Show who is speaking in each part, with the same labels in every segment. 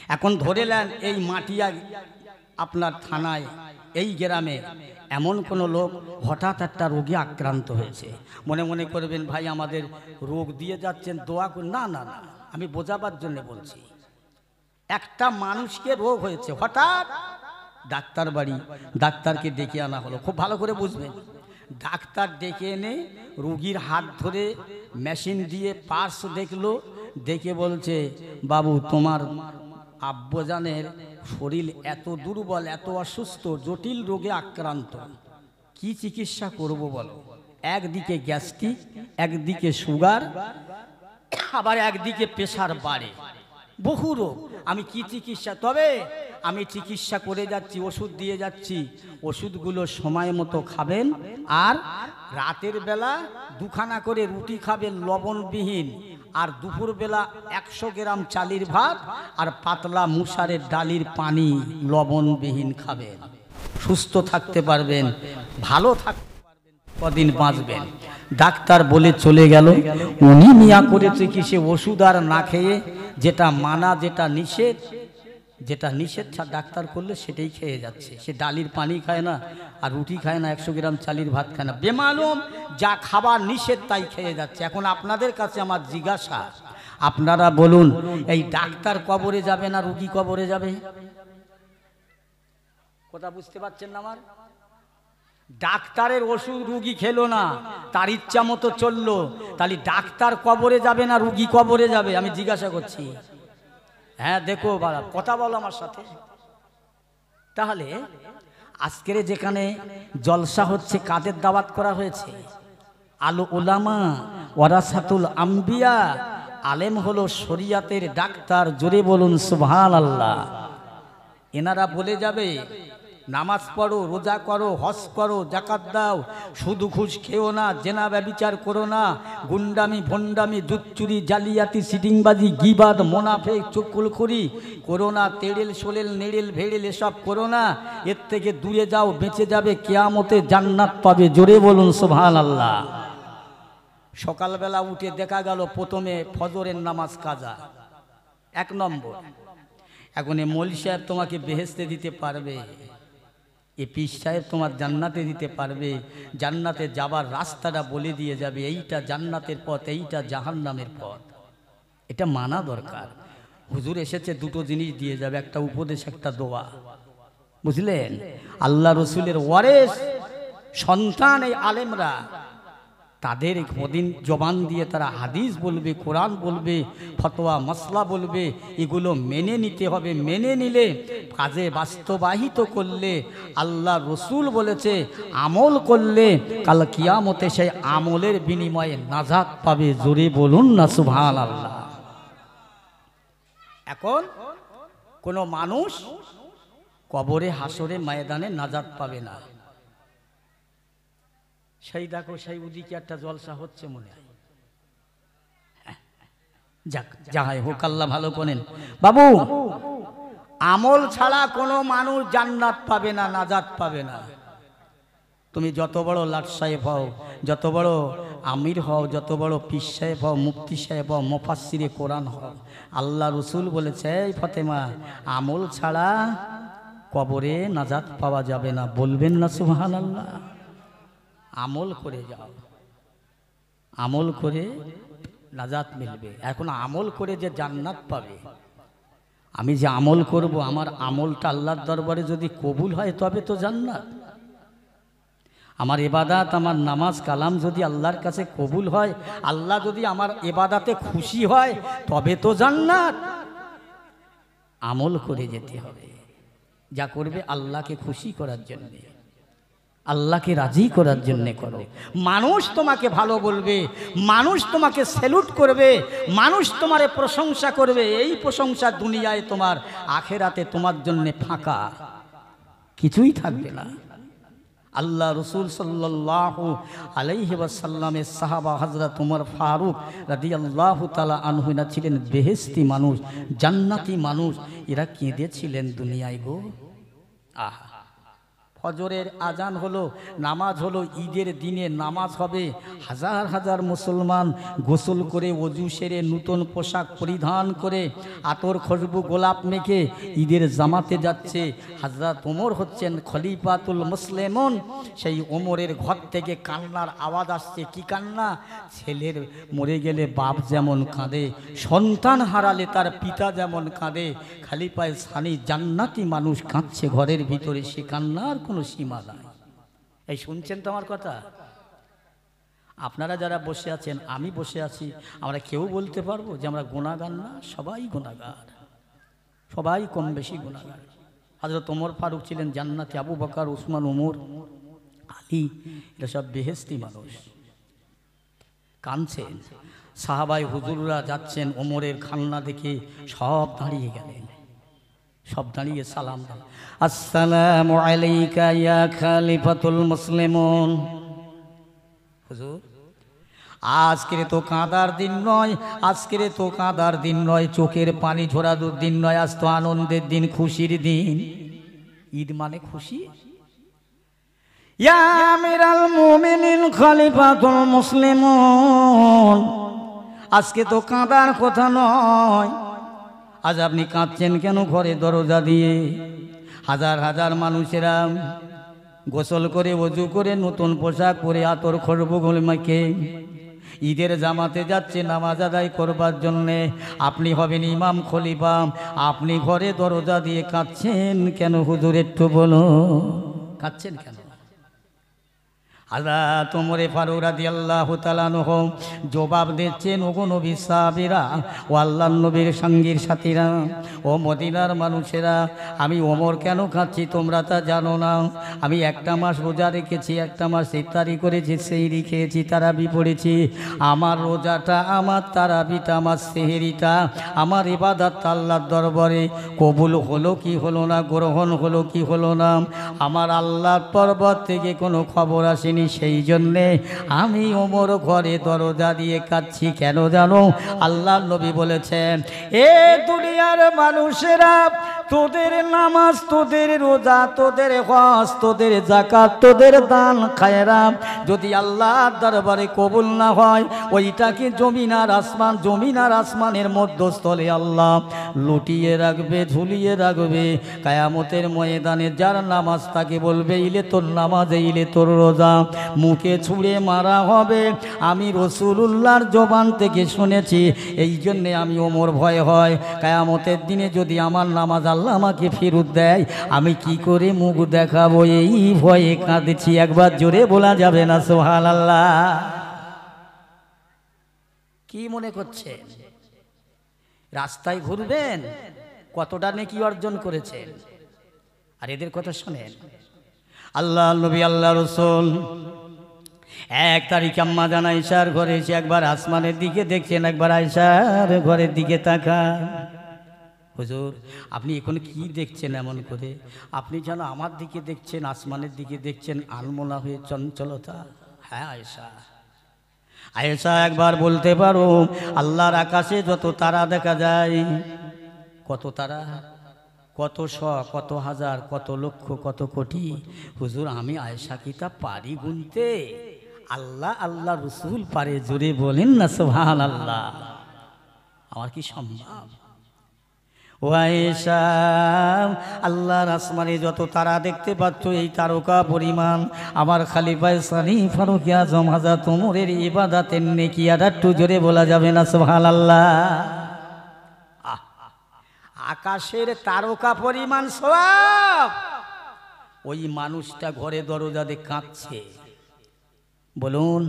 Speaker 1: এখন ধরে নেন এই মাটিয়া আপনার থানায় এই গ্রামে এমন কোনো লোক হঠাৎ একটা রোগে আক্রান্ত হয়েছে, মনে মনে করবেন ভাই আমাদের রোগ দিয়ে যাচ্ছেন, দোয়া করুন। না না না, আমি বোঝাবার জন্য বলছি। একটা মানুষকে রোগ হয়েছে হঠাৎ, ডাক্তার বাড়ি, ডাক্তারকে ডেকে আনা হলো। খুব ভালো করে বুঝবেন, ডাক্তার ডেকে এনে রোগীর হাত ধরে মেশিন দিয়ে পার্স দেখলো, দেখে বলছে বাবু তোমার আব্বাজানের শরীর এত দুর্বল, এত অসুস্থ, জটিল রোগে আক্রান্ত, কি চিকিৎসা করব বলো? একদিকে গ্যাস্ট্রিক, একদিকে সুগার, আবার একদিকে প্রেশার বাড়ে, বহু রোগ। আমি কি চিকিৎসা? তবে আমি চিকিৎসা করে যাচ্ছি, ওষুধ দিয়ে যাচ্ছি, ওষুধগুলো সময় মতো খাবেন, আর রাতের বেলা দুখানা করে রুটি খাবেন লবণবিহীন, আর দুপুরবেলা 100 গ্রাম চালের ভাত আর পাতলা মুসারের ডালির পানি লবণবিহীন খাবেন। সুস্থ থাকতে পারবেন, ভালো থাকতে পারবেন, কদিন বাঁচবেন। ডাক্তার বলে চলে গেল। উনি মিয়া করেছে কি, সে ওষুধ আর না খেয়ে যেটা মানা, যেটা নিষেধ, ডাক্তার করলে সেটাই খেয়ে যাচ্ছে। সে ডালির পানি খায় না, আর রুটি খায় না, 100 গ্রাম চালের ভাত খায় না, বেমালুম যা খাবার নিষেধ তাই খেয়ে যাচ্ছে। এখন আপনাদের কাছে আমার জিজ্ঞাসা, আপনারা বলুন, এই ডাক্তার কবরে যাবে না রুগী কবরে যাবে? কথা বুঝতে পারছেন না আমার? ডাক্তারের ওষুধ রুগী খেলো না, তার ইচ্ছা মতো চললো, তাহলে ডাক্তার কবরে যাবে না রুগী কবরে যাবে? আমি জিজ্ঞাসা করছি। হ্যাঁ দেখো বাবা, কথা বলো আমার সাথে। তাহলে আজকের যেখানে জলসা হচ্ছে, কাদের দাওয়াত করা হয়েছে? আল উলামা ওয়ারাসাতুল আম্বিয়া, আলেম হলো শরিয়াতের ডাক্তার। জোরে বলুন সুবহানাল্লাহ। এনারা বলে যাবে নামাজ পড়ো, রোজা করো, হজ করো, যাকাত দাও, সুদ ঘুষ খেও না, জেনা ব্যভিচার করো না, গুন্ডামি ভণ্ডামি দুধচুরি জালিয়াতি সিটিংবাজি গিবাদ মোনাফেক চুকুলখুরি করো না, তেড়েল সোলেল নেড়েল ভেড়েল এসব করো না, এর থেকে দূরে যাও, বেঁচে যাবে, কিয়ামতে জান্নাত পাবে। জোরে বলুন সুবহানাল্লাহ। সকালবেলা উঠে দেখা গেল প্রথমে ফজরের নামাজ কাজা, 1 নম্বর। এখন এ মৌলভী সাহেব তোমাকে বেহেশতে দিতে পারবে, এ পীর সাহেব তোমার জান্নাতে দিতে পারবে, জান্নাতে যাবার রাস্তাটা বলে দিয়ে যাবে, এইটা জান্নাতের পথ, এইটা জাহান্নামের পথ। এটা মানা দরকার। হুজুর এসেছে, দুটো জিনিস দিয়ে যাবে, একটা উপদেশ, একটা দোয়া। বুঝলেন? আল্লাহ রসুলের ওয়ারেস সন্তান এই আলেমরা, তাদের কদিন জবান দিয়ে তারা হাদিস বলবে, কোরআন বলবে, ফতোয়া মাসলা বলবে, এগুলো মেনে নিতে হবে। মেনে নিলে, কাজে বাস্তবায়িত করলে, আল্লাহ রসুল বলেছে আমল করলে কাল কিয়ামতে সেই আমলের বিনিময়ে নাজাত পাবে। জোরে বলুন না সুবহানাল্লাহ। এখন কোনো মানুষ কবরে হাসরে ময়দানে নাজাত পাবে না। সেই দেখো, সেই ওদিকে একটা জলসা হচ্ছে মনে হয়। যাক, যাই হোক, আল্লাহ ভালো করেন। বাবু, আমল ছাড়া কোনো মানুষ জান্নাত পাবে না, নাজাত পাবে না। তুমি যত বড় লাট সাহেব হও, যত বড় আমির হও, যত বড় পীর সাহেব হও, মুফতি সাহেব হও, মুফাসসিরে কোরআন হও, আল্লাহ রসুল বলেছে এই ফাতেমা, আমল ছাড়া কবরে নাজাত পাওয়া যাবে না। বলবেন না সুবহানাল্লাহ? আমল করে যাও, আমল করে নাজাত মিলবে। এখন আমল করে যে জান্নাত পাবে, আমি যে আমল করব, আমার আমলটা আল্লাহর দরবারে যদি কবুল হয় তবে তো জান্নাত। আমার ইবাদত, আমার নামাজ কালাম যদি আল্লাহর কাছে কবুল হয়, আল্লাহ যদি আমার ইবাদতে খুশি হয় তবে তো জান্নাত। আমল করে যেতে হবে, যা করবে আল্লাহকে খুশি করার জন্য, আল্লাহকে রাজি করার জন্য করো। মানুষ তোমাকে ভালো বলবে, মানুষ তোমাকে স্যালুট করবে, মানুষ তোমারে প্রশংসা করবে, এই প্রশংসা দুনিয়ায় তোমার, আখেরাতে তোমার জন্য ফাঁকা, কিছুই থাকবে না। আল্লাহ রসুল সাল্লাল্লাহু আলাইহি ওয়াসাল্লামের সাহাবা হযরত ওমর ফারুক রাদিয়াল্লাহু তাআলা আনহু না ছিলেন বেহেশতি মানুষ, জান্নাতি মানুষ। এরা কেঁদেছিলেন দুনিয়ায় গো। আহা, ফজরের আজান হলো, নামাজ হলো, ঈদের দিনে নামাজ হবে। হাজার হাজার মুসলমান গোসল করে ওযু সেরে নূতন পোশাক পরিধান করে আতর খুশবু গোলাপ মেখে ঈদের জামাতে যাচ্ছে। হযরত ওমর হচ্ছেন খলিফাতুল মুসলিমুন। সেই ওমরের ঘর থেকে কান্নার আওয়াজ আসছে। কি কান্না? ছেলের মরে গেলে বাপ যেমন কাঁদে, সন্তান হারালে তার পিতা যেমন কাঁদে, খলিফায়ে সানি জান্নাতি মানুষ কাঁদছে ঘরের ভিতরে। সে কান্নার কোনো সীমা নাই। এই শুনছেন তো আমার কথা? আপনারা যারা বসে আছেন, আমি বসে আছি, আমরা কেউ বলতে পারবো যে আমরা গুনাহগার না? সবাই গুনাহগার, সবাই কম বেশি গুনাহগার। হযরত ওমর ফারুক ছিলেন জান্নাতি, আবু বকর, উসমান, ওমর, আলী, এরা সব বেহেশতি মানুষ। কাঁদছেন সাহাবায়ে হুজুররা, যাচ্ছেন ওমরের কান্না দেখে সব দাঁড়িয়ে গেলেন, সব দাঁড়িয়ে সালাম দেন। আসসালামু আলাইকা ইয়া খলিফাতুল মুসলিমুন। হুজুর, আজকের তো কাঁদার দিন নয়, আজকের তো কাঁদার দিন নয়, চোখের পানি ঝরানোর দিন নয়, আজ তো আনন্দের দিন, খুশির দিন। ঈদ মানে খুশি। ইয়া আমিরাল মুমিনিন খলিফাতুল মুসলিমুন, আজকে তো কাঁদার কথা নয়। আজ আপনি কাঁদছেন কেন ঘরে দরজা দিয়ে? হাজার হাজার মানুষেরা গোসল করে ওযু করে নতুন পোশাক পরে আতর খুশবু মাখে ঈদের জামাতে যাচ্ছে নামাজ আদায় করবার জন্যে। আপনি হবেন ইমাম খলিফা, আপনি ঘরে দরজা দিয়ে কাঁদছেন কেন হুজুর? একটু বলো, কাঁদছেন কেন? হযরত ওমর ফারুক রাদিয়াল্লাহু তাআলা আনহু জবাব দিচ্ছেন, ওগো নবী সাহাবীরা, ও আল্লাহর নবীর সঙ্গীর সাথীরা, ও মদিনার মানুষেরা, আমি ওমর কেন খাচ্ছি তোমরা তা জানো না। আমি একটা মাস রোজা রেখেছি, একটা মাস ইফতারি করেছি, সেহরি খেয়েছি, তারাবি পড়েছি। আমার রোজাটা, আমার তারাবিটা, আমার সেহরিটা, আমার ইবাদত আল্লাহর দরবারে কবুল হলো কি হলো না, গ্রহণ হলো কি হলো না, আমার আল্লাহর পর্বত থেকে কোনো খবর আসেনি। সেই জন্যে আমি ওমর ঘরে দরজা দিয়ে কাঁদছি। কেন জানো? আল্লাহর নবী বলেছেন, এ দুনিয়ার মানুষেরা, তোদের নামাজ, তোদের রোজা, তোদের হজ, তোদের যাকাত, তোদের দান খায়রাত যদি আল্লাহর দরবারে কবুল না হয়, ওইটাকে জমিন আর আসমান, জমিন আর আসমানের মধ্যস্থলে আল্লাহ লুটিয়ে রাখবে, ঝুলিয়ে রাখবে। কিয়ামতের ময়দানে যার নামাজ তাকে বলবে, ইলে তোর নামাজ, ইলে তোর রোজা, মুখে ছুঁড়ে মারা হবে। আমি রাসূলুল্লাহর জবান থেকে শুনেছি, এই জন্যে আমি ওমর ভয় হয় কিয়ামতের দিনে যদি আমার নামাজ আল্লাহ আমাকে ফেরত দেয়, আমি কি করে মুখ দেখাবো, এই ভয়ে কাঁদছি। একবার জোরে বলা যাবে না সুবহানাল্লাহ? কি মনে করছেন রাস্তায় ঘুরবেন, কতটা নেকি অর্জন করেছেন? আর এদের কথা শোনেন, আল্লাহ নবী, আল্লাহ রাসূল 1 তারিখ আম্মা জান আয়েশার ঘরে এসে একবার আসমানের দিকে দেখছেন, একবার আয়েশার ঘরের দিকে তাকান। হুজুর, আপনি এখন কি দেখছেন এমন করে? আপনি যেন আমার দিকে দেখছেন, আসমানের দিকে দেখছেন, আলমোলা হয়ে চঞ্চলতা। হ্যাঁ আয়েশা, আয়েশা একবার বলতে পারো, আল্লাহর আকাশে যত তারা দেখা যায়, কত তারা, কত শ, কত হাজার, কত লক্ষ, কত কোটি। হুজুর, আমি আয়েশা কি তা পারি গুনতে? আল্লাহ আল্লাহ রাসূল পারে। জোরে বলেন না সুবহানাল্লাহ। আমার কি সম্ভব? ও আয়েশা, আল্লাহর আসমানে যত তারা দেখতে পাচ্ছ, এই তারকা পরিমাণ আমার খলিফায়ে সানি ফারুক আজম হযরত ওমরের ইবাদতের নেকি। আর একটু জোরে বলা যাবে না সুবহানাল্লাহ? আকাশের তারকা পরিমাণ সওয়াব। ওই মানুষটা ঘরে দরজাতে কাঁদছে। বলুন,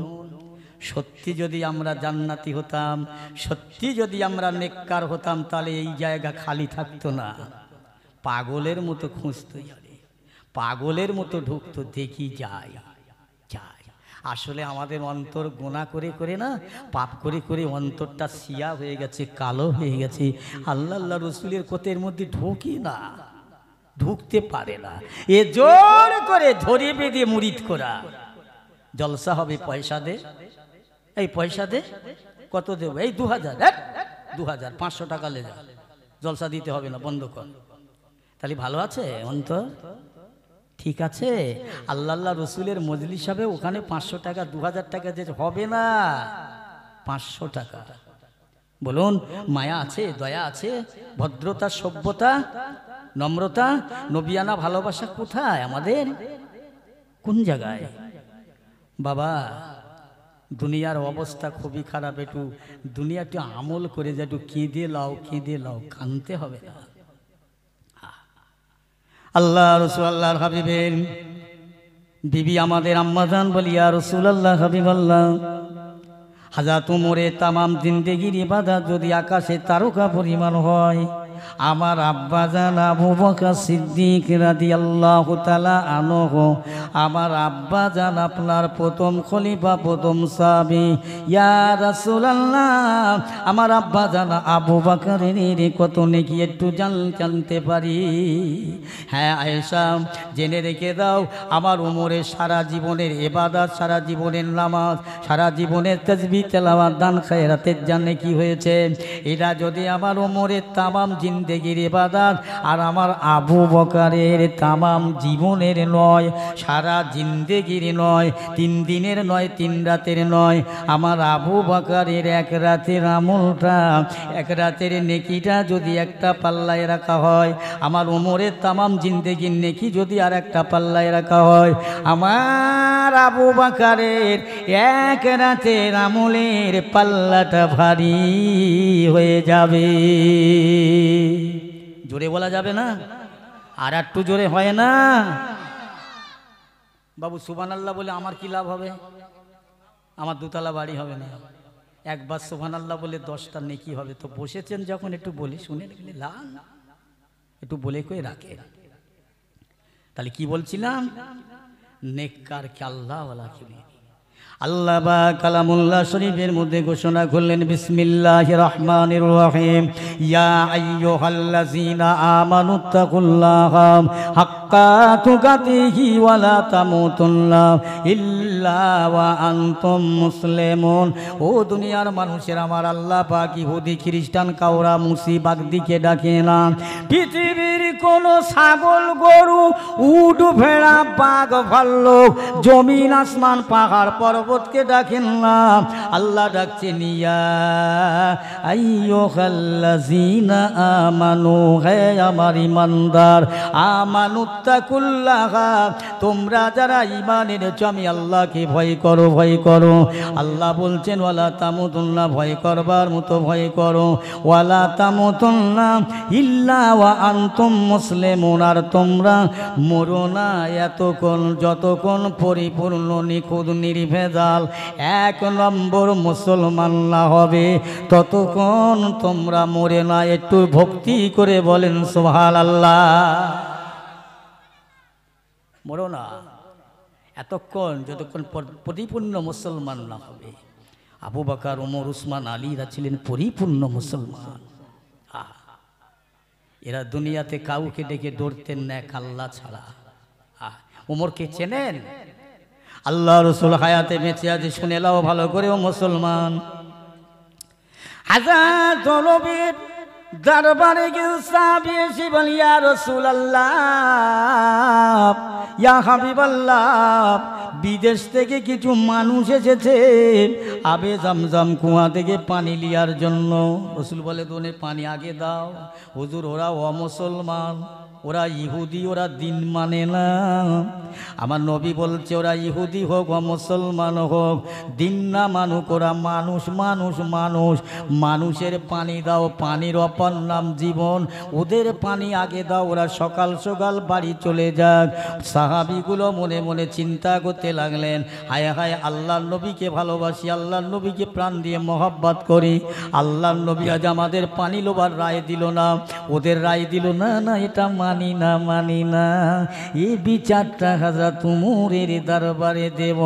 Speaker 1: সত্যি যদি আমরা জান্নাতি হতাম, সত্যি যদি আমরা নেককার হতাম, তাহলে এই জায়গা খালি থাকতো না। পাগলের মতো খুঁজতো, পাগলের মতো ঢুকতো, দেখি যায় যায়। আসলে আমাদের অন্তর গোনা করে করে না, পাপ করে করে অন্তরটা সিয়া হয়ে গেছে, কালো হয়ে গেছে। আল্লাহ আল্লাহ রসুলের কোতের মধ্যে ঢুকি না, ঢুকতে পারে না। এ জোর করে ধরে বেঁধে মুরিদ করা। জলসা হবে, পয়সা দে, এই পয়সা দে, কত দেব? এই 2000, 2000, 500 টাকা লে যা, জলসা দিতে হবে না, বন্ধ কর। তাহলে ভালো আছে অন্তর? ঠিক আছে, আল্লাহ রসুলের মজলিস হবে, ওখানে 500 টাকা 2000 টাকা যে হবে না, 500 টাকা। বলুন, মায়া আছে, দয়া আছে, ভদ্রতা, সভ্যতা, নম্রতা, নবিয়ানা ভালোবাসা কোথায় আমাদের? কোন জায়গায়? বাবা, দুনিয়ার অবস্থা খুবই খারাপ। একটু দুনিয়াটি আমল করে যে একটু কেঁদে লাও, কেঁদে লাও, কানতে হবে না। আল্লাহ রসুল আল্লাহর হাবিবের বিবি আমাদের আম্মাজান বলি, ইয়া রাসূলুল্লাহ, হাবিবাল্লাহ, হাজাত উমরে তামাম জিন্দেগির ইবাদত যদি আকাশে তারকা পরিমাণ হয়, আমার আব্বাজান আবু বকর সিদ্দিক রাদিয়াল্লাহু তাআলা আনহু, আমার আব্বাজান আপনার প্রথম খলিফা, প্রথম সাহাবী। ইয়া রাসূলুল্লাহ, আমার আব্বাজান আবু বকরের কত নেকি একটু জানতে পারি? হ্যাঁ আয়েশা, জেনে রেখে দাও, আমার উমরের সারা জীবনের ইবাদত, সারা জীবনের নামাজ, সারা জীবনের তাসবিহ তেলাওয়াত, দান খায়রাতের জানে কি হয়েছে, এটা যদি আমার উমরের তামাম জিন্দেগির ইবাদত আর আমার আবু বকরের তামাম জীবনের নয়, সারা জিন্দেগির নয়, 3 দিনের নয়, 3 রাতের নয়, আমার আবু বকরের 1 রাতের আমলটা, 1 রাতের নেকিটা যদি একটা পাল্লায় রাখা হয়, আমার উমরের তামাম জিন্দেগির নেকি যদি আর একটা পাল্লায় রাখা হয়, আমার আবু বকরের 1 রাতের আমলের পাল্লাটা ভারী হয়ে যাবে। জোরে বলা যাবে না? আর একটু জোরে হয় না? বাবু সুবহানাল্লাহ বলে আমার কি লাভ হবে? আমার 2 তলা বাড়ি হবে না। একবার সুবহানাল্লাহ বলে 10টা নেকি হবে। তো বসেছেন যখন একটু বলি, শুনে গেলে লাভ, একটু বলে কই রাখে। তাহলে কি বলছিলাম? নেককার কে আল্লাহ ওয়ালা কি, আল্লাহ বা কালামুল্লাহ শরীফের মধ্যে ঘোষণা করলেন, বিসমিল্লাহির রহমানির রহিম, ইয়া আইয়ুহাল্লাযীনা আমানুত্তাকুল্লাহা হাক্কা তুকাতিহি ওয়া লা তামুতুন্না ইল্লা ওয়া আনতুম মুসলিমুন। ও দুনিয়ার মানুষের, আমার আল্লাহ পাক ইহুদি খ্রিস্টান কাওরা মুসিবাক দিকে ডাকে না। পৃথিবীর কোন ছাগল গরু উট ভেড়া বাঘ ভাল্লুক জমিন আসমান পাহাড় পর্বতকে ডাকেন না, আল্লাহ ডাকছেন ইয়া আইয়ুহাল্লাযীনা আমানু, হে আমার ইমানদার, আমানুত্তাকুল্লাহ, তোমরা যারা ঈমান এনেছো আমি আল্লাহকে ভয় করো, ভয় করো। আল্লাহ বলছেন ওয়ালা তামুতুন্না, ভয় করবার মতো ভয় করো, ওয়ালা তামুতুন্না ইল্লা ওয়া আনতুম মুসলিমুন, আর তোমরা মরো না এতক্ষণ যতক্ষণ পরিপূর্ণ নিখুঁত নির্ভেজাল 1 নম্বর মুসলমান না হবে, ততক্ষণ তোমরা মরে না। একটু ভক্তি করে বলেন সুবহানাল্লাহ। মরো না এতক্ষণ যতক্ষণ পরিপূর্ণ মুসলমান না হবে। আবু বকর, ওমর, উসমান, আলীরা ছিলেন পরিপূর্ণ মুসলমান। এরা দুনিয়াতে কাউকে ডেকে ডরতেন না এক আল্লাহ ছাড়া। ওমরকে চেনেন? আল্লাহ রসুল হায়াতে বেঁচে আছে, শুনে লাও ভালো করে ও মুসলমান। হযরত নবীর দরবারে গিয়ে সাহাবী এসে বলে, ইয়া রাসূলুল্লাহ, ইয়া হাবিবাল্লাহ, বিদেশ থেকে কিছু মানুষ এসেছে আবে জামজাম কুয়া থেকে পানি লিয়ার জন্য। রাসূল বলে, দোনে পানি আগে দাও। হুজুর, ওরা অমুসলমান, ওরা ইহুদি, ওরা দিন মানে না। আমার নবী বলছে, ওরা ইহুদি হোক বা মুসলমান হোক, দিন না মানুক, ওরা মানুষ, মানুষ, মানুষ। মানুষের পানি দাও, পানির অপর নাম জীবন, ওদের পানি আগে দাও, ওরা সকাল সকাল বাড়ি চলে যাক। সাহাবীগুলো মনে মনে চিন্তা করতে লাগলেন, হায় হায়, আল্লাহর নবীকে ভালোবাসি, আল্লাহর নবীকে প্রাণ দিয়ে মহব্বত করি, আল্লাহর নবী আজ আমাদের পানি লোবার রায় দিল না, ওদের রায় দিল না, না এটা মানি না, মানি না। এই বিচারটা হযরত উমরের দরবারে দেব।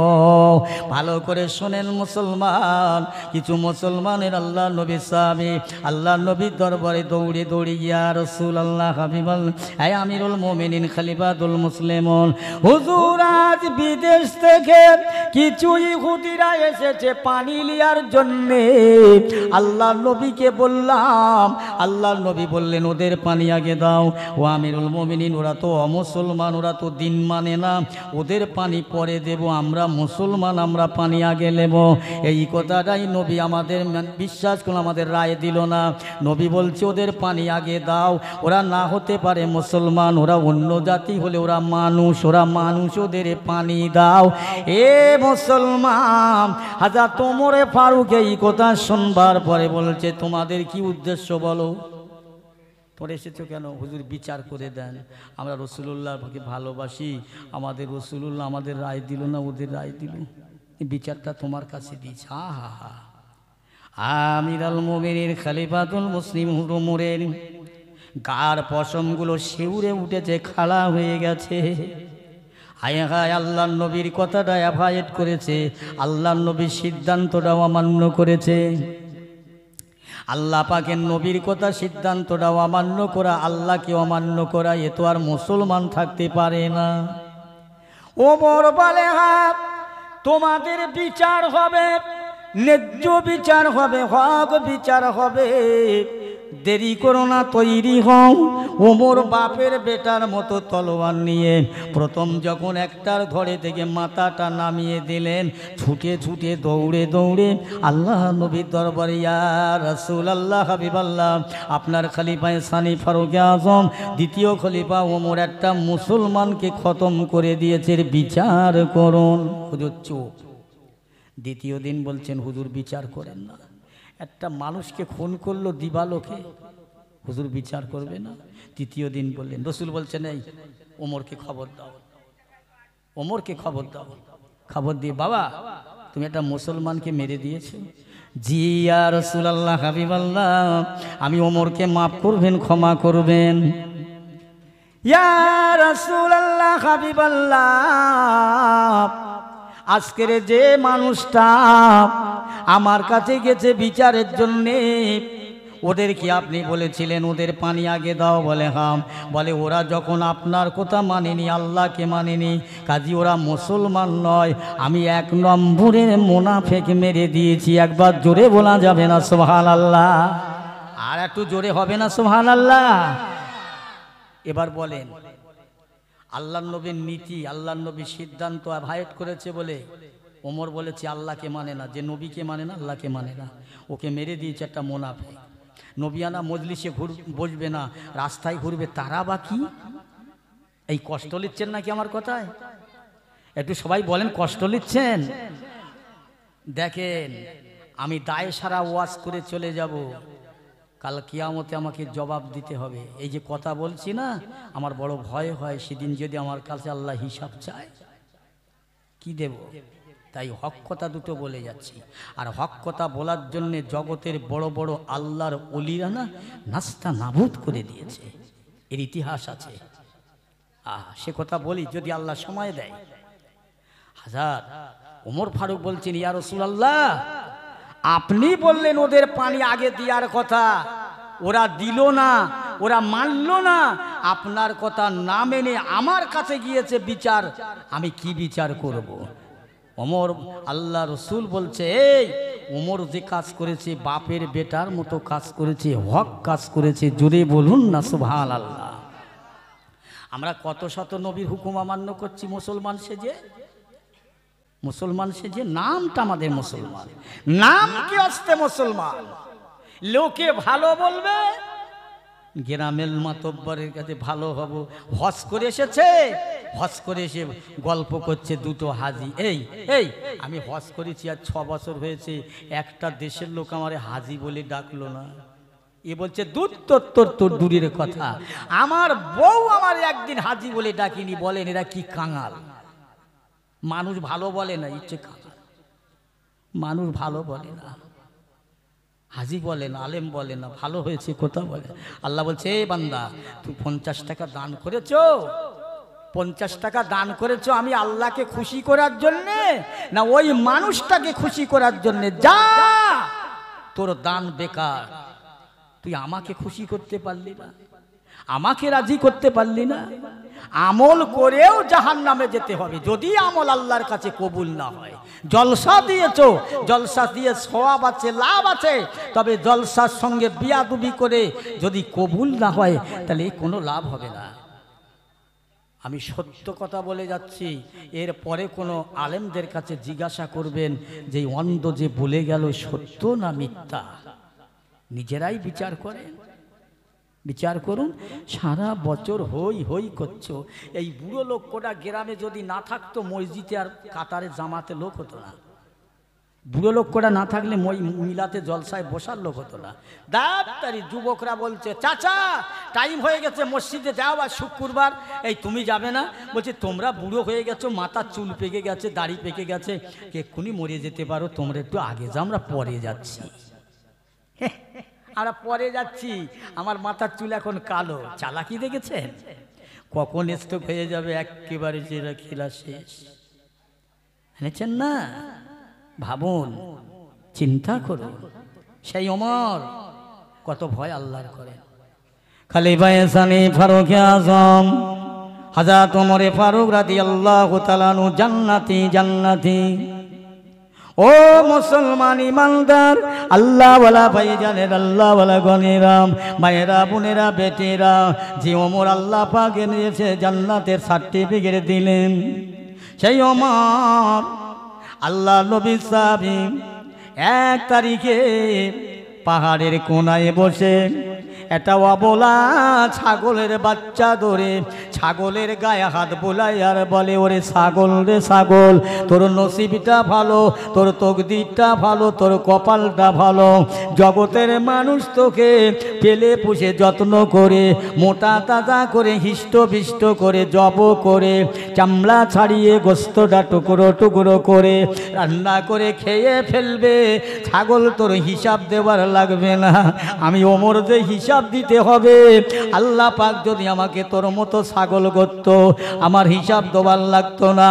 Speaker 1: ভালো করে শোনেন মুসলমান, কিছু মুসলমানের আল্লাহ নবী সাহাবী আল্লাহ নবীর দরবারে দৌড়ে দৌড়ে, ইয়া রাসূলুল্লাহ, হাবিবাল্লাহ, হে আমিরুল মুমিনিন, খলিফাতুল মুসলিমিন, হুজুর আজ বিদেশ থেকে কিছু ইহুদিরা এসেছে পানি লিয়ার জন্য। আল্লাহ নবীকে বললাম, আল্লাহ নবী বললেন, ওদের পানি আগে দাও। ও আমির আমিরুল মুমিনিন, ওরা তো অমুসলমান, ওরা তো দিন মানে না, ওদের পানি পরে দেব, আমরা মুসলমান, আমরা পানি আগে নেব। এই কথাটাই নবী আমাদের বিশ্বাস করে আমাদের রায় দিল না। নবী বলছে ওদের পানি আগে দাও, ওরা না হতে পারে মুসলমান, ওরা অন্য জাতি হলে ওরা মানুষ, ওরা মানুষ, ওদের পানি দাও। এ মুসলমান, হযরত ওমর ফারুক এই কথা শুনবার পরে বলছে তোমাদের কি উদ্দেশ্য বলো, তোমরা এসেছো কেন? হুজুর বিচার করে দেন, আমরা রাসূলুল্লাহকে ভালোবাসি, আমাদের রাসূলুল্লাহ আমাদের রায় দিল না, ওদের রায় দিল, বিচারটা তোমার কাছে দিয়েছে। হা হা হা। আমিরুল মুমিনিন খলিফাতুল মুসলিমিন ওমরের গার পশমগুলো শিউরে উঠেছে, খাড়া হয়ে গেছে। হায় হায়, আল্লাহর নবীর কথাটা অ্যাভয়েড করেছে, আল্লাহর নবীর সিদ্ধান্তটাও অমান্য করেছে। আল্লাহ পাকের নবীর কথা সিদ্ধান্তটাও অমান্য করা, আল্লাহকে অমান্য করা, এ তো আর মুসলমান থাকতে পারে না। ওমর বলে হ্যাঁ, তোমাদের বিচার হবে, ন্যায্য বিচার হবে, হক বিচার হবে, দেরি করো না, তৈরি হও। ওমর বাপের বেটার মতো তলোয়ার নিয়ে প্রথম যখন একটার ঘরে থেকে মাথাটা নামিয়ে দিলেন, ছুটে ছুটে দৌড়ে দৌড়ে আল্লাহ নবীর দরবারে, ইয়া রাসূলুল্লাহ, হাবিবাল্লাহ, আপনার খলিফায়ে সানি ফারুক আজম দ্বিতীয় খলিফা ওমর একটা মুসলমানকে খতম করে দিয়েছে, বিচার করুন। হুজুর চুপ। দ্বিতীয় দিন বলছেন হুজুর বিচার করেন না, একটা মানুষকে খুন করলো দিবালোকে, হুজুর বিচার করবে না। তৃতীয় দিন বললেন, রসুল বলছেন এই ওমরকে খবর দাও, ওমরকে খবর দাও। খবর দিয়ে, বাবা তুমি একটা মুসলমানকে মেরে দিয়েছো। জি ইয়া রাসূলুল্লাহ, হাবিবাল্লাহ, আমি ওমরকে মাফ করবেন, ক্ষমা করবেন। ইয়া রাসূলুল্লাহ, হাবিবাল্লাহ, আজকের যে মানুষটা আমার কাছে গেছে বিচারের জন্যে, ওদের কি আপনি বলেছিলেন ওদের পানি আগে দাও? বলে হাম। বলে ওরা যখন আপনার কথা মানেনি, আল্লাহকে মানেনি, কাজী ওরা মুসলমান নয়, আমি এক নম্বরের মুনাফিক মেরে দিয়েছি। একবার জোরে বলা যাবে না সুবহানাল্লাহ? আর একটু জোরে হবে না সুবহানাল্লাহ? এবার বলেন, আল্লাহর নবীর নীতি, আল্লাহর নবীর সিদ্ধান্ত অ্যাভয়েড করেছে বলে ওমর বলেছে আল্লাহকে মানে না, যে নবীকে মানে না, আল্লাহকে মানে না, ওকে মেরে দিয়েছে একটা মুনাফিক। নবিয়ানা মজলিসে বসবে না, রাস্তায় ঘুরবে, তারা বাকি। এই কষ্ট নিচ্ছেন নাকি আমার কথায়? একটু সবাই বলেন কষ্ট নিচ্ছেন? দেখেন, আমি দায় সারা ওয়াজ করে চলে যাব, কাল কিয়ামতে আমাকে জবাব দিতে হবে। এই যে কথা বলছি না, আমার বড় ভয় হয় সেদিন যদি আমার কাছে আল্লাহ হিসাব চায়, কি দেব? তাই হক কথা দুটো বলে যাচ্ছি। আর হক কথা বলার জন্যে জগতের বড় বড় আল্লাহর ওলিরা না নাস্তা নাবুদ করে দিয়েছে, এর ইতিহাস আছে। সে কথা বলি যদি আল্লাহ সময় দেয়। হাজার ওমর ফারুক বলছেন, ইয়া রাসূলুল্লাহ, আপনি বললেন ওদের পানি আগে দেওয়ার কথা, ওরা দিল না, ওরা মানল না, আপনার কথা না মেনে আমার কাছে গিয়েছে বিচার, আমি কি বিচার করব? ওমর, আল্লাহ রসুল বলছে, এই ওমর যে কাজ করেছে বাপের বেটার মতো কাজ করেছে, হক কাজ করেছে, জোরে বলুন না সুবহানাল্লাহ। আমরা কত শত নবীর হুকুম অমান্য করছি মুসলমান সেজে, মুসলমান সেজে, নামটা আমাদের মুসলমান, নাম কি আসতে মুসলমান, লোকে ভালো বলবে, গ্রামের মাতব্বরের কাছে ভালো হব, হজ করে এসেছে, হজ করে এসে গল্প করছে দুটো হাজি, এই এই আমি হজ করেছি আর 6 বছর হয়েছে, একটা দেশের লোক আমার হাজি বলে ডাকলো না। এ বলছে দূর তোর দূরের কথা, আমার বউ আমার একদিন হাজি বলে ডাকিনি। বলেন এরা কি কাঙাল? মানুষ ভালো বলে না, ইচ্ছে কাঙাল, মানুষ ভালো বলে না, হাজি বলে না, আলেম বলে না, ভালো হয়েছে কথা বলে। আল্লাহ বলছে, এই বান্দা তুই 50 টাকা দান করেছো, 50 টাকা দান করেছো আমি আল্লাহকে খুশি করার জন্যে না ওই মানুষটাকে খুশি করার জন্যে? যা, তোর দান বেকার, তুই আমাকে খুশি করতে পারলি না, আমাকে রাজি করতে পারলি না, আমল করেও জাহান্নামে যেতে হবে যদি আমল আল্লাহর কাছে কবুল না হয়। জলসা দিয়েছো, জলসা দিয়ে সওয়াব আছে, লাভ আছে, তবে জলসার সঙ্গে বিয়াদবি করে যদি কবুল না হয় তাহলে কোনো লাভ হবে না। আমি সত্য কথা বলে যাচ্ছি, এর পরে কোনো আলেমদের কাছে জিজ্ঞাসা করবেন যে অন্ধ যে বলে গেল সত্য না মিথ্যা, নিজেরাই বিচার করেন, বিচার করুন। সারা বছর হই হই করছো, এই বুড়ো লোক কোটা গ্রামে যদি না থাকতো মসজিদে আর কাতারে জামাতে লোক হতো না। বুড়ো লোক কোটা না থাকলে মিলাতে জলসায় বসার লোক হতো না। ডাক্তারি যুবকরা বলছে চাচা টাইম হয়ে গেছে, মসজিদে যাও, আর শুক্রবার। এই তুমি যাবে না? বলছে তোমরা বুড়ো হয়ে গেছো, মাথার চুল পেকে গেছে, দাড়ি পেকে গেছে, এক্ষুনি মরে যেতে পারো, তোমরা একটু আগে যাও, আমরা পরে যাচ্ছি। আমরা পরে যাচ্ছি, আমার মাথার চুল এখন কালো। চালাকি দেখেছেন? কখন স্ট্রোক হয়ে যাবে একেবারে যেটা খেলা শেষ। এনেছেন না? ভাবুন, চিন্তা করুন। সেই ওমর কত ভয় আল্লাহর করেন। খলিফা সানি ফারুক আজম হযরত ওমর ফারুক রাদিয়াল্লাহু তাআলা আনহু জান্নাতি জান্নাতি। ও মুসলমান ইমানদার, আল্লাহওয়ালা ভাইজানের, আল্লাহওয়ালা গণেরাম, মায়েরা, বোনেরা, বেটেরা, যে ওমর আল্লাহ পাক নিয়েছে জান্নাতের সার্টিফিকেট দিলেন, সেই ওমর আল্লাহ নবী সাহাবী 1 তারিখে পাহাড়ের কোনায় বসে একটা অবলা ছাগলের বাচ্চা ধরে ছাগলের গায়ে হাত বোলায় আর বলে, ওরে ছাগল রে ছাগল, তোর নসিবটা ভালো, তোর তকদিরটা ভালো, তোর কপালটা ভালো। জগতের মানুষ তোকে পেলে পুষে যত্ন করে মোটা তাজা করে হিষ্টপিষ্ট করে জব করে চামড়া ছাড়িয়ে গোস্তটা টুকরো টুকরো করে রান্না করে খেয়ে ফেলবে। ছাগল তোর হিসাব দেওয়ার লাগবে না, আমি ওমর যে হিসাব দিতে হবে। আল্লাহ পাক যদি আমাকে তোর মতো ছাগল করত, আমার হিসাব দেওয়ার লাগতো না।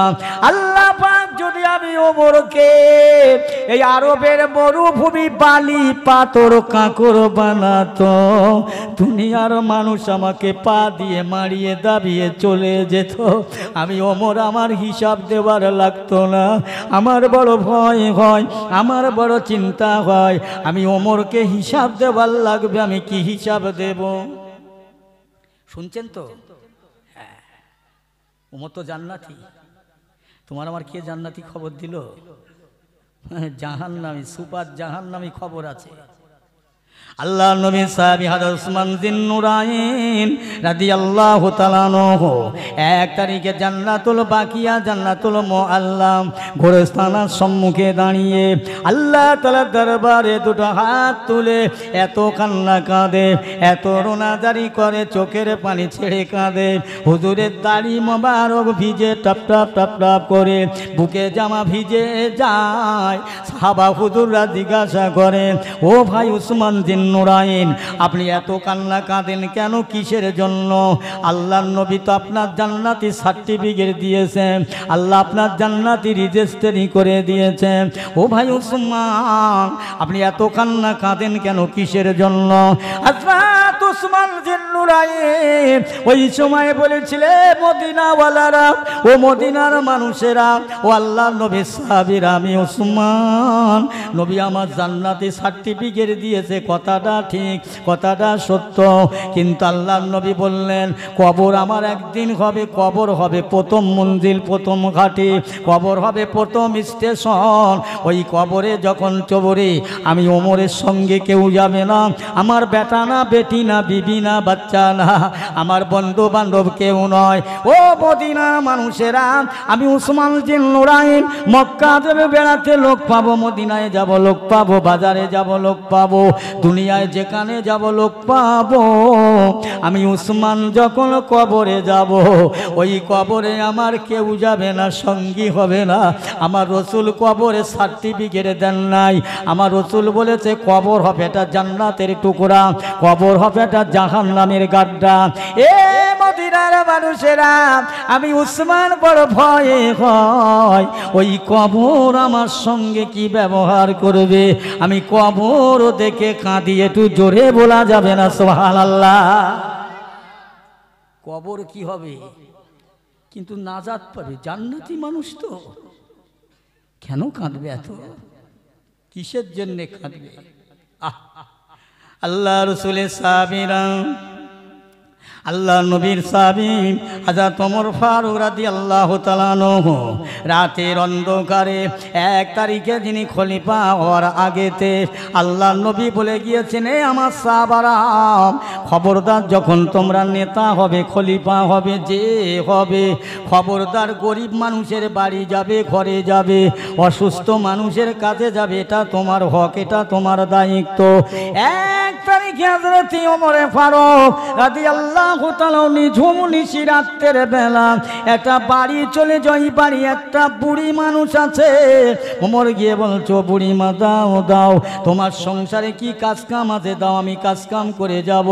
Speaker 1: আল্লাহ পাক যদি আমি ওমরকে এই আরবের মরুভূমি বালি পাথর কাঁকর বানাতো, দুনিয়ার মানুষ আমাকে পা দিয়ে মারিয়ে দাবিয়ে চলে যেত, আমি ওমর আমার হিসাব দেওয়ার লাগতো না। আমার বড় ভয় হয়, আমার বড় চিন্তা হয়, আমি ওমরকে হিসাব দেওয়ার লাগবে, আমি কি হিসাব দেব? শুনছেন তো? হ্যাঁ, ওমর তো জান্নাতি। তোমার আমার কে জান্নাতি খবর দিল? জাহান্নামী, সুপার জাহান্নামী খবর আছে। আল্লাহ নবী সাহাবী হযরত উসমান যিন্নুরাইন রাদিয়াল্লাহু তাআলা আনহু 1 তারিখে জান্নাতুল বাকিয়া, জান্নাতুল মুআল্লা গোরস্থানের সম্মুখে দাঁড়িয়ে আল্লাহ তাআলার দরবারে দুটো হাত তুলে এত কান্না কাঁদে, এত রোনাজারি করে, চোখের পানি ছেড়ে কাঁদে। হুজুরের দাড়ি মোবারক ভিজে টপ টপ টপ টপ করে, বুকে জামা ভিজে যায়। সাহাবা হুজুররা জিজ্ঞাসা করেন, ও ভাই উসমান যিন্নুরাইন, আপনি এত কান্না কাঁদেন কেন, কিসের জন্য? আল্লাহর নবী তো আপনার জান্নাতি সার্টিফিকেট দিয়েছেন, আল্লাহ আপনার জান্নাতি রেজিস্ট্রি করে দিয়েছেন। ও ভাই উসমান, আপনি এত কান্না কাঁদেন কেন, কিসের জন্য? হযরত উসমান যিন্নুরাইন ওই সময় বলেছিলেন, মদিনাওয়ালারা, ও মদিনার মানুষেরা, ও আল্লাহর নবীর সাহাবীরা, আমি উসমান, নবী আমার জান্নাতি সার্টিফিকেট দিয়েছে, কথাটা ঠিক, কথাটা সত্য। কিন্তু আল্লাহর নবী বললেন, কবর আমার একদিন হবে, কবর হবে প্রথম মঞ্জিল, প্রথম ঘাটে, কবর হবে প্রথম স্টেশন। ওই কবরে যখন চবরে আমি ওমরের সঙ্গে কেউ যাবে না, আমার বেটা না, বেটি না, বিবি না, বাচ্চা না, আমার বন্ধু বান্ধব কেউ নয়। ও মদিনার মানুষেরা, আমি উসমান যিন্নুরাইন মক্কা যাবে বেড়াতে লোক পাবো, মদিনায় যাব লোক পাবো, বাজারে যাব লোক পাবো, দুনিয়ায় যেখানে যাব লোক পাবো। আমি উসমান যখন কবরে যাব, ওই কবরে আমার কেউ যাবে না, সঙ্গী হবে না। আমার রসুল কবরে সার্টিফিকেট দেন নাই, আমার রসুল বলেছে কবর হবে এটা জান্নাতের টুকরা, কবর হবে এটা জাহান্নামের গাড্ডা। এ মদিনার মানুষেরা, আমি উসমান বড় ভয়ে হয়, ওই কবর আমার সঙ্গে কি ব্যবহার করবে, আমি কবর দেখে কাঁদি, একটু জোরে বলা যাবে না সুবহানাল্লাহ? কবর কি হবে, কিন্তু নাজাত পাবে, জান্নাতি মানুষ তো। কেন কাঁদবে এত, কিসের জন্য কাঁদবে? আল্লাহ রাসূলের সাহাবীরা আল্লাহ নবীর সাহাবী হযরত ওমর ফারুক রাদিয়াল্লাহু তাআলা আনহু রাতের অন্ধকারে 1 তারিখে যিনি খলিফা হওয়ার আগেতে আল্লাহ নবী বলে গিয়েছেন, এ আমার সাহাবারা, খবরদার যখন তোমরা নেতা হবে, খলিফা হবে, যে হবে, খবরদার গরিব মানুষের বাড়ি যাবে, ঘরে যাবে, অসুস্থ মানুষের কাছে যাবে, এটা তোমার হক, এটা তোমার দায়িত্ব। 1 তারিখে হযরত ওমর ফারুক রাদিয়াল্লাহু নিঝুম নিশি রাতের বেলা একটা বাড়ি চলে যাই, বাড়ি একটা বুড়ি মানুষ আছে। ওমর গিয়ে বলছো, বুড়ি মা দাও দাও, তোমার সংসারে কি কাজ কাম আছে, দাও, আমি কাজ কাম করে যাব।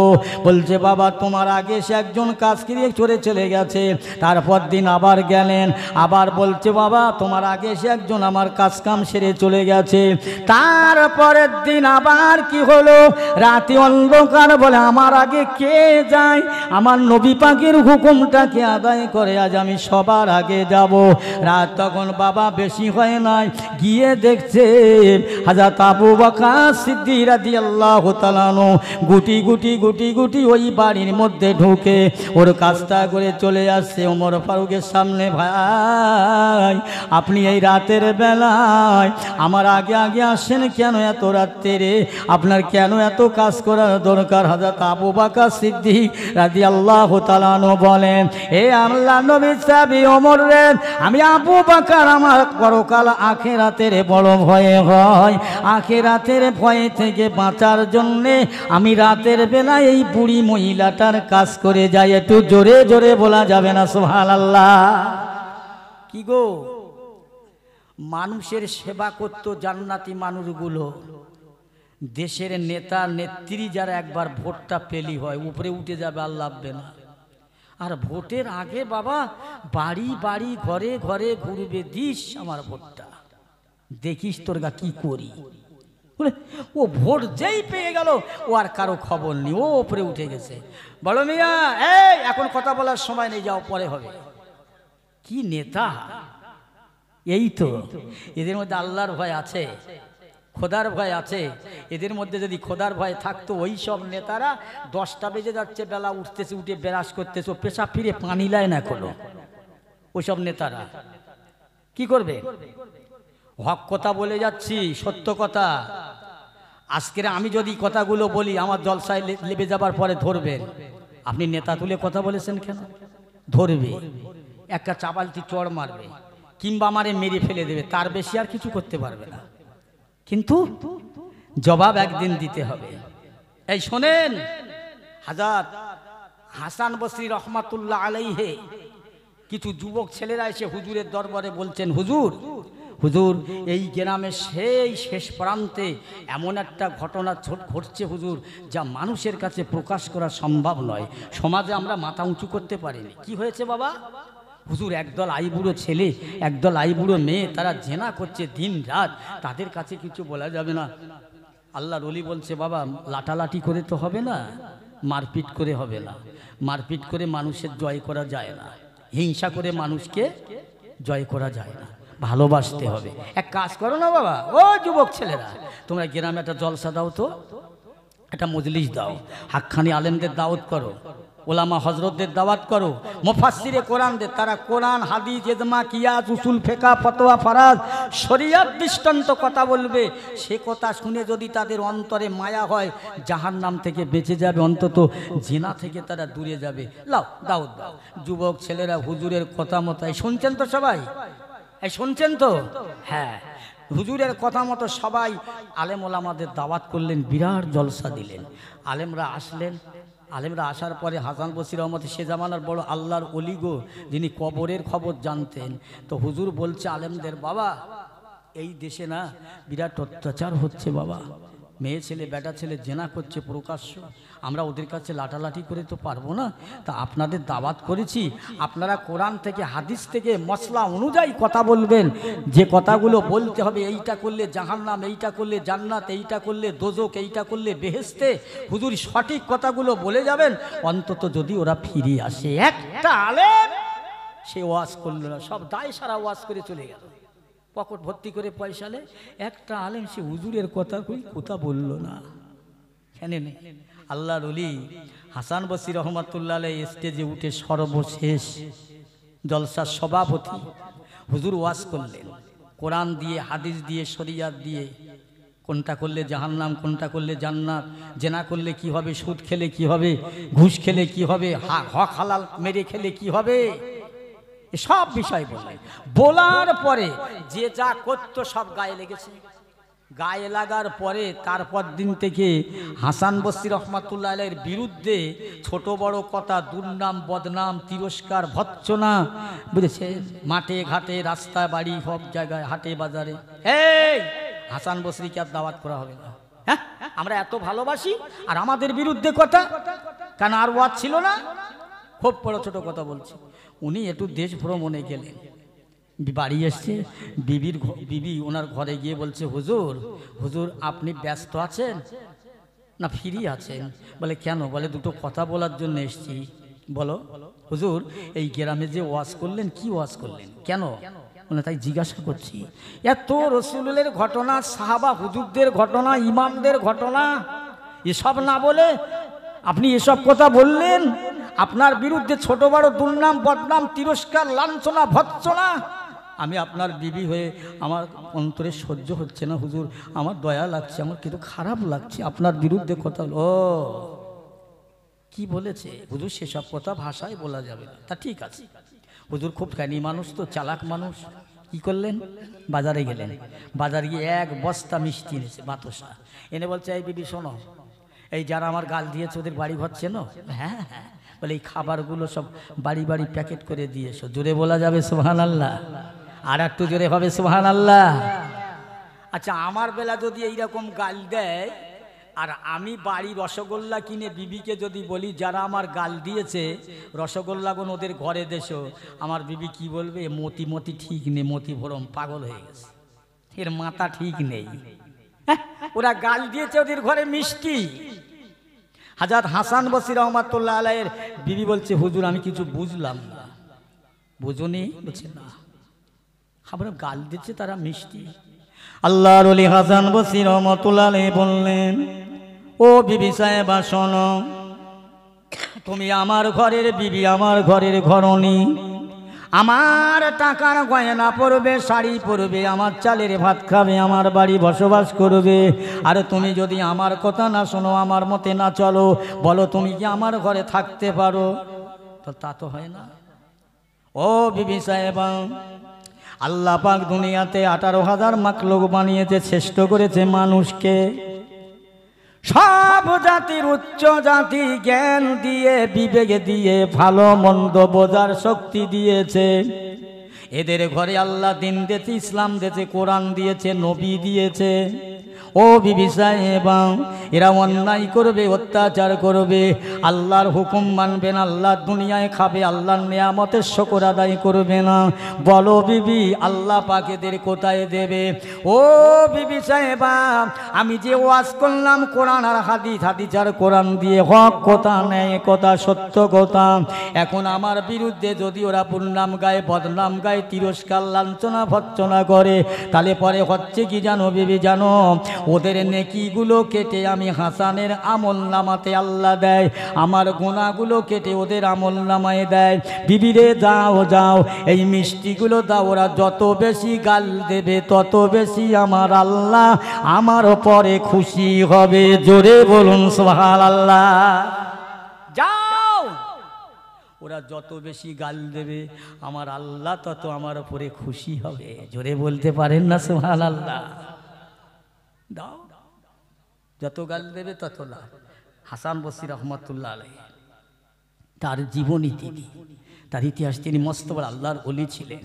Speaker 1: বলছে, বাবা তোমার আগে সে একজন কাজ করে চলে গেছে, তারপর দিন আবার গেলেন, আবার বলছে, বাবা তোমার আগে সে একজন আমার কাজ কাম সেরে চলে গেছে। তারপরের দিন আবার কি হলো, রাতে অন্ধকার, বলে আমার আগে কে যায়, আমার নবী পাকের হুকুমটাকে আদায় করে আজ আমি সবার আগে যাব। রাত তখন বাবা বেশি হয় নাই, গিয়ে দেখছে হযরত আবু বকর সিদ্দিক রাদিয়াল্লাহু তাআলা গুটি গুটি গুটি গুটি ওই বাড়ির মধ্যে ঢুকে ওর কাজটা করে চলে আসছে ওমর ফারুকের সামনে। ভাই আপনি এই রাতের বেলায় আমার আগে আগে আসেন কেন, এত রাত্রে আপনার কেন এত কাজ করার দরকার? হযরত আবু বকর সিদ্দিক রাদিয়াল্লাহু তাআলা বলেন, এ আল্লাহ নবীর সাহাবী ওমর রে, আমি আবু বকর, আমার পরকাল আখিরাতের বড় ভয় হয়, আখিরাতের ভয় থেকে বাঁচার জন্য আমি রাতের বেলায় এই বুড়ি মহিলাটার কাজ করে যাই। একটু জোরে জোরে বলা যাবে না সুবহানাল্লাহ? কি গো, মানুষের সেবা করত জান্নাতি মানুষগুলো, দেশের নেতা নেত্রী যারা একবার ভোটটা পেলি হয় উপরে উঠে যাবে, আর লাভবে না। আর ভোটের আগে বাবা বাড়ি বাড়ি ঘরে ঘরে ঘুরবে, দিস আমার ভোটটা, দেখিস তোর গা কি করি। ও ভোট যেই পেয়ে গেল ও আর কারো খবর নেই, ও উপরে উঠে গেছে। বলো মিয়া, এই এখন কথা বলার সময় নেই, যাও পরে হবে। কি নেতা! এই তো এদের মধ্যে আল্লাহর ভয় আছে, খোদার ভয় আছে। এদের মধ্যে যদি খোদার ভয় থাকতো, ওই সব নেতারা 10টা বেজে যাচ্ছে, বেলা উঠতেছে, উঠে ব্রাশ করতেছে, পেশা ফিরে পানি লায় না কোনো। ওইসব নেতারা কি করবে? হক কথা বলে যাচ্ছি, সত্য কথা। আজকের আমি যদি কথাগুলো বলি, আমার জলসায় লেবে যাবার পরে ধরবেন, আপনি নেতা তুলে কথা বলেছেন কেন? ধরবে, একটা চাপালতি চড় মারবে, কিংবা আমারে মেরে ফেলে দেবে, তার বেশি আর কিছু করতে পারবে না। কিন্তু জবাব একদিন দিতে হবে। এই শোনেন, হযরত হাসান বসরি রহমাতুল্লাহ আলাইহি কিছু যুবক ছেলেরা এসে হুজুরের দরবারে বলছেন, হুজুর হুজুর এই গ্রামের সেই শেষ প্রান্তে এমন একটা ঘটনা ঘটছে হুজুর, যা মানুষের কাছে প্রকাশ করা সম্ভব নয়, সমাজে আমরা মাথা উঁচু করতে পারিনি। কি হয়েছে বাবা? হুজুর একদল আইবুড়ো ছেলে, একদল আইবুড়ো মেয়ে, তারা জেনা করছে দিন রাত, তাদের কাছে কিছু বলা যাবে না। আল্লাহর ওলি বলছে, বাবা লাটালাটি করে তো হবে না, মারপিট করে হবে না, মারপিট করে মানুষের জয় করা যায় না, হিংসা করে মানুষকে জয় করা যায় না, ভালোবাসতে হবে। এক কাজ করো না বাবা, ও যুবক ছেলেরা, তোমরা গ্রামে একটা জলসা দাও তো, একটা মজলিস দাও, হাক্কানি আলেমদের দাওয়াত করো, ওলামা হজরতদের দাওয়াত করো, মুফাসসিরে কোরআনদের, তারা কোরআন হাদিস ইজমা কিয়াস উসুল ফিকহ ফতোয়া ফরাজ শরিয়ত দৃষ্টান্ত কথা বলবে। সে কথা শুনে যদি তাদের অন্তরে মায়া হয়, জাহান্নাম থেকে বেঁচে যাবে, অন্তত জিনা থেকে তারা দূরে যাবে। লাও দাওয়াত দাও। যুবক ছেলেরা হুজুরের কথা মতো, শুনছেন তো সবাই? এই শুনছেন তো? হ্যাঁ, হুজুরের কথা মতো সবাই আলেম ওলামাদের দাওয়াত করলেন, বিরাট জলসা দিলেন। আলেমরা আসলেন, আলেমরা আসার পরে হাসান বসরি রহমত সে জামানার বড় আল্লাহর ওলি গো, যিনি কবরের খবর জানতেন। তো হুজুর বলছে আলেমদের, বাবা এই দেশে না বিরাট অত্যাচার হচ্ছে বাবা, মেয়ে ছেলে বেটা ছেলে জেনা করছে প্রকাশ্য, আমরা ওদের কাছে লাটালাটি করে তো পারবো না, তা আপনাদের দাওয়াত করেছি, আপনারা কোরআন থেকে হাদিস থেকে মসলা অনুযায়ী কথা বলবেন, যে কথাগুলো বলতে হবে, এইটা করলে জাহান্নাম, এইটা করলে জান্নাত, এইটা করলে দোজক, এইটা করলে বেহেশতে, হুজুর সঠিক কথাগুলো বলে যাবেন, অন্তত যদি ওরা ফিরে আসে। একটা আলেম সে ওয়াজ করলো না, সব দায় সারা ওয়াজ করে চলে গেল, পকেট ভর্তি করে পয়সালে। একটা আলেম সে হুজুরের কথা কই কথা বলল না, কেন নেই? আল্লাহর ওলি হাসান বসরি রহমাতুল্লাহ আলাইহি স্টেজে উঠে সর্বশেষ জলসার সভাপতি হুজুর ওয়াজ করলেন কোরআন দিয়ে, হাদিস দিয়ে, শরিয়াত দিয়ে, কোনটা করলে জাহান্নাম, কোনটা করলে জান্নাত, জেনা করলে কি হবে, সুদ খেলে কি হবে, ঘুষ খেলে কি হবে, হক হালাল মেরে খেলে কি হবে, সব বিষয় বললেন। বলার পরে যে যা করতো সব গায়ে লেগেছে। গায়ে লাগার পরে তারপর দিন থেকে হাসান বসরি রহমাতুল্লাহ আলাইহির বিরুদ্ধে ছোট বড় কথা, দুর্নাম, বদনাম, তিরস্কার, ভৎসনা, বুঝেছেন? মাঠে ঘাটে, রাস্তা বাড়ি, সব জায়গায়, হাটে বাজারে, এই হাসান বসরিকে আর দাওয়াত করা হবে না। হ্যাঁ, আমরা এত ভালোবাসি আর আমাদের বিরুদ্ধে কথা কেন? আর ওয়াজ ছিল না? খুব বড় ছোট কথা বলছি। উনি একটু দেশ ভ্রমণে গেলেন, বাড়ি এসছে, বিবি ওনার ঘরে গিয়ে বলছে, হুজুর হুজুর আপনি ব্যস্ত আছেন না ফ্রি আছেন? বলে কেন? বলে দুটো কথা বলার জন্য এসছি। বলো। হুজুর এই গ্রামে যে ওয়াজ করলেন, কি ওয়াজ করলেন? কেন? বলে তাই জিজ্ঞাসা করছি। এত রসুলের ঘটনা, সাহাবা হুজুরদের ঘটনা, ইমামদের ঘটনা, এসব না বলে আপনি এসব কথা বললেন? আপনার বিরুদ্ধে ছোট বড় দুর্নাম, বদনাম, তিরস্কার, লাঞ্ছনা, ভৎসনা। আমি আপনার বিবি হয়ে আমার অন্তরে সহ্য হচ্ছে না হুজুর, আমার দয়া লাগছে, আমার কিন্তু খারাপ লাগছে আপনার বিরুদ্ধে কথা। ও কি বলেছে হুজুর? সেসব কথা ভাষায় বলা যাবে না। তা ঠিক আছে। হুজুর খুব জ্ঞানী মানুষ তো, চালাক মানুষ। কি করলেন? বাজারে গেলেন। বাজারে গিয়ে এক বস্তা মিষ্টি এনেছে, বাতাসা এনে বলছে, এই বিবি শোনো, এই যারা আমার গাল দিয়েছে ওদের বাড়ি ঘর চেনো? হ্যাঁ হ্যাঁ। বলে এই খাবারগুলো সব বাড়ি বাড়ি প্যাকেট করে দিয়েছো। জোরে বলা যাবে সুবহানাল্লাহ? আর একটু জোরে হবে সুবহানাল্লাহ? আচ্ছা, আমার বেলা যদি এইরকম গাল দেয় আর আমি বাড়ি রসগোল্লা কিনে বিবিকে যদি বলি যারা আমার গাল দিয়েছে রসগোল্লাগুলো ওদের ঘরে দেশো, আমার বিবি কি বলবে? মতি মতি ঠিক নেই, মতি ভরম পাগল হয়ে গেছে, এর মাথা ঠিক নেই। ওরা গাল দিয়েছে ওদের ঘরে মিষ্টি। হযরত হাসান বসরি রহমাতুল্লাহ আলাইহির বিবি বলছে, হুজুর আমি কিছু বুঝলাম না। বুঝুনি? বলছে না, খাবার গাল দিচ্ছে তারা মিষ্টি। আল্লাহর ওলি হাসান বসরি রহমাতুল্লাহ আলাইহি বললেন, ও বিবি সাহেবা শোনো, তুমি আমার ঘরের বিবি, আমার ঘরের ঘরণী, আমার টাকার গয়না পরবে, শাড়ি পরবে, আমার চালের ভাত খাবে, আমার বাড়ি বসবাস করবে। আর তুমি যদি আমার কথা না শোনো, আমার মতে না চলো, বলো তুমি কি আমার ঘরে থাকতে পারো? তো তা তো হয় না। ও বিবি সাহেবা, আল্লাহ পাক দুনিয়াতে 18,000 মাখলুক বানিয়েছে, শ্রেষ্ঠ করেছে মানুষকে। সব জাতির উচ্চ জাতি জ্ঞান দিয়ে, বিবেক দিয়ে, ভালো মন্দ বোঝার শক্তি দিয়েছে। এদের ঘরে আল্লাহ দিন দিয়েছে, ইসলাম দিয়েছে, কোরআন দিয়েছে, নবী দিয়েছে। ও বিবি সাহেবা, এরা অন্যায় করবে, অত্যাচার করবে, আল্লাহর হুকুম মানবে না, আল্লাহর দুনিয়ায় খাবে, আল্লাহর নিয়ামতের শুকর আদায় করবে না। বলো বিবি, আল্লাহ পাক এদের কোথায় দেবে? ও বিবি সাহেবা, আমি যে ওয়াজ করলাম কোরআন আর হাদিস, হাদিস আর কোরআন দিয়ে, হক কথা, ন্যায় কথা, সত্য কথা, এখন আমার বিরুদ্ধে যদি ওরা দুর্নাম গায়, বদনাম গায়, তিরস্কার, লাঞ্ছনা, ভৎসনা করে, তাহলে পরে হচ্ছে কি জানো বিবি? জানো, ওদের নেকিগুলো কেটে আমি হাসানের আমল নামাতে আল্লাহ দেয়, আমার গুনাহগুলো কেটে ওদের আমল নামায় দেয়। বিবিরে যাও যাও, এই মিষ্টিগুলো দাও, ওরা যত বেশি গাল দেবে তত বেশি আমার আল্লাহ আমার পরে খুশি হবে। জোরে বলুন সুবহানাল্লাহ। যাও, ওরা যত বেশি গাল দেবে আমার আল্লাহ তত আমার উপরে খুশি হবে। জোরে বলতে পারেন না সুবহানাল্লাহ? দাও, যত গাল দেবে তত লাভ। হাসান বসরি রহমাতুল্লাহ আলাইহি তার জীবনী, তিনি তার ইতিহাস, তিনি মস্ত বড় আল্লাহর ওলি ছিলেন।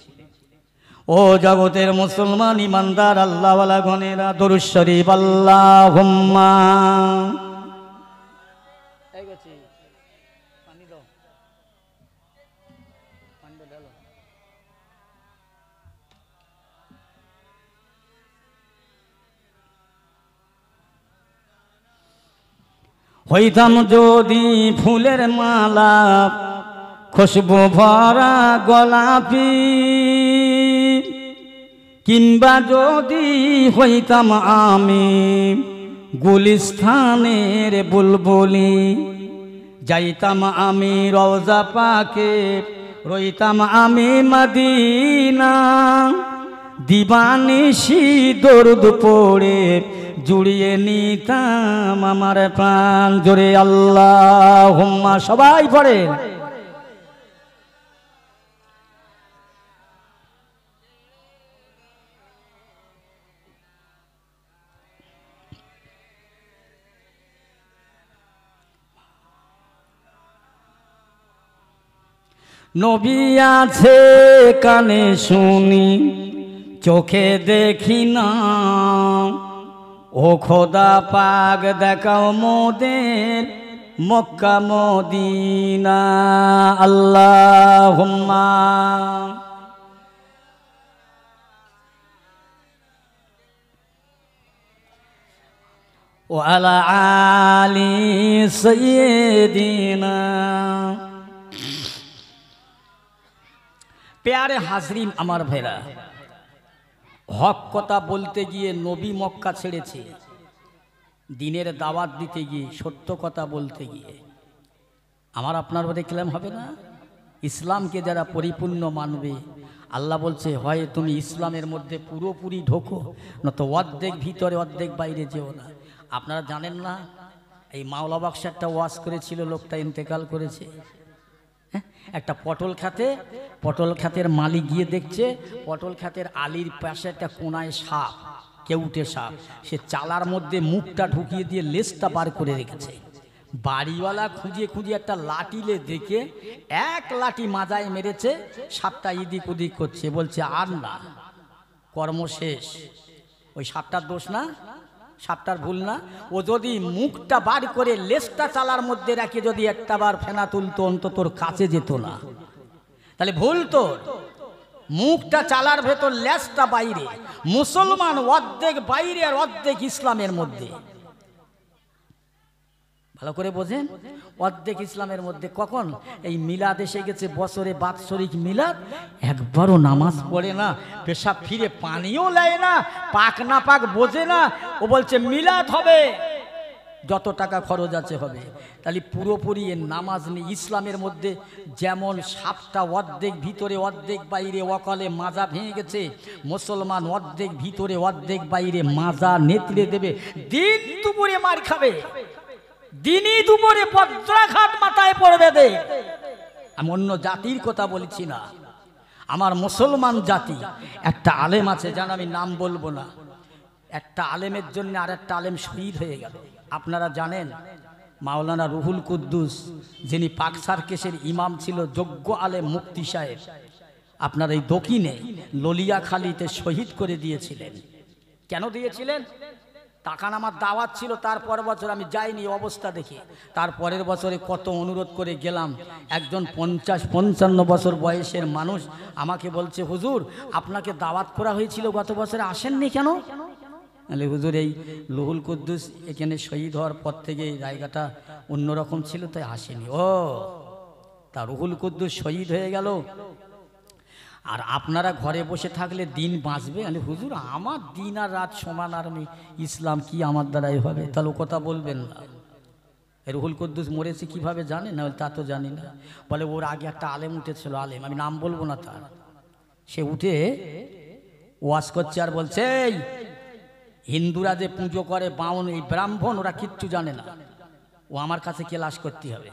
Speaker 1: ও জগতের মুসলমান ইমানদার আল্লাহওয়ালা গণেরা, দরুদ শরীফ আল্লাহুম্মা। হইতাম যদি ফুলের মালা, খুশবু ভরা গোলাপি, কিংবা যদি হইতাম আমি গুলিস্থানের বুলবুলি, যাইতাম আমি রওজা পাকে, রইতাম আমি মদিনা, দিবানিশি দরুদ পড়ে জুড়িয়ে নিতাম আমার প্রাণ। জোরে আল্লাহুম্মা, সবাই পড়েন। নবী আছে কানে শুনি, চোখে দেখি না, ও খোদা পাক দেখাও মোদের মক্কা মদিনা। আল্লাহুম্মা। ও আলা আলি সাইয়্যিদিনা। প্যারে হাজরিন আমার ভাইরা, হক কথা বলতে গিয়ে নবী মক্কা ছেড়েছে, দিনের দাওয়াত দিতে গিয়ে, সত্য কথা বলতে গিয়ে আমার আপনার দেখলাম হবে না? ইসলামকে যারা পরিপূর্ণ মানবে, আল্লাহ বলছে হয় তুমি ইসলামের মধ্যে পুরোপুরি ঢোকো, নয়তো অর্ধেক ভিতরে অর্ধেক বাইরে যেও না। আপনারা জানেন না, এই মাওলা বাক্স একটা ওয়াজ করেছিল, লোকটা ইন্তেকাল করেছে। একটা পটল ক্ষেতের মালিক গিয়ে দেখছে পটল ক্ষেতের আলির পাশে একটা কোনায় সাপ, কেউটে সাপ, সে চালার মধ্যে মুখটা ঢুকিয়ে দিয়ে লেজটা বার করে রেখেছে। বাড়িওয়ালা খুঁজে খুঁজে একটা লাঠিলে দেখে এক লাঠি মাজায় মেরেছে, সাপটা ইদিক উদিক করছে, বলছে আর না, কর্ম শেষ। ওই সাপটার দোষ না, সাপটার ভুল না। ও যদি মুখটা বার করে লেজটা চালার মধ্যে রাখে যদি একটা বার ফেনা তুলতো, অন্তত তোর কাছে যেত না। তাহলে ভুল তোর, মুখটা চালার ভেতর, লেজটা বাইরে। মুসলমান অর্ধেক বাইরে আর অর্ধেক ইসলামের মধ্যে। ভালো করে বোঝেন, অর্ধেক ইসলামের মধ্যে। কখন এই মিলাদ এসে গেছে, বছরে বাৎসরিক মিলাদ, একবারও নামাজ পড়ে না, পেশাব ফিরে পানিও নেয় না, পাক না পাক বোঝে না। ও বলছে মিলাদ হবে, যত টাকা খরচ আছে হবে। তাহলে পুরোপুরি নামাজ নেই ইসলামের মধ্যে। যেমন সাপটা অর্ধেক ভিতরে অর্ধেক বাইরে, অকালে মাজা ভেঙে গেছে, মুসলমান অর্ধেক ভিতরে অর্ধেক বাইরে, মাজা নেতড়ে দেবে, দিন দুপুরে মার খাবে, দিনই দুপুরে বজ্রাঘাত মাথায় পড়বে দে। আমি অন্য জাতির কথা বলছি না, আমার মুসলমান জাতি। একটা আলেম আছে, জান আমি নাম বলবো না, একটা আলেমের জন্য আর একটা আলেম শহীদ হয়ে গেল। আপনারা জানেন মাওলানা রুহুল কুদ্দুস, যিনি পাক সার্কেসের ইমাম ছিল, যোগ্য আলেম মুফতি সাহেব, আপনার এই দক্ষিণে ললিয়াখালীতে শহীদ করে দিয়েছিলেন। কেন দিয়েছিলেন? টাকা আমার দাওয়াত ছিল, তারপর বছর আমি যাইনি অবস্থা দেখে। তারপরের বছরে কত অনুরোধ করে গেলাম। একজন 50-55 বছর বয়সের মানুষ আমাকে বলছে, হুজুর আপনাকে দাওয়াত করা হয়েছিল গত বছরে, আসেননি কেন? হুজুর এই রুহুল কুদ্দুস এখানে শহীদ হওয়ার পর থেকে এই জায়গাটা অন্যরকম ছিল, তাই আসেনি। ও তা রুহুল কুদ্দুস শহীদ হয়ে গেল, আর আপনারা ঘরে বসে থাকলে দিন বাঁচবে? হুজুর আমার দিন আর রাত সমান, আর আমি ইসলাম কি আমার দ্বারাই হবে? তাহলে ও কথা বলবেন না। রুহুল কুদ্দুস মরেছে কিভাবে জানে না? তা তো জানি না। বলে ওর আগে একটা আলেম উঠেছিল, আলেম, আমি নাম বলবো না তার, সে উঠে ওয়াজ করছে আর বলছে, হিন্দুরা যে পুজো করে বাউন, এই ব্রাহ্মণ, ওরা কিচ্ছু জানে না, ও আমার কাছে ক্লাস করতে হবে।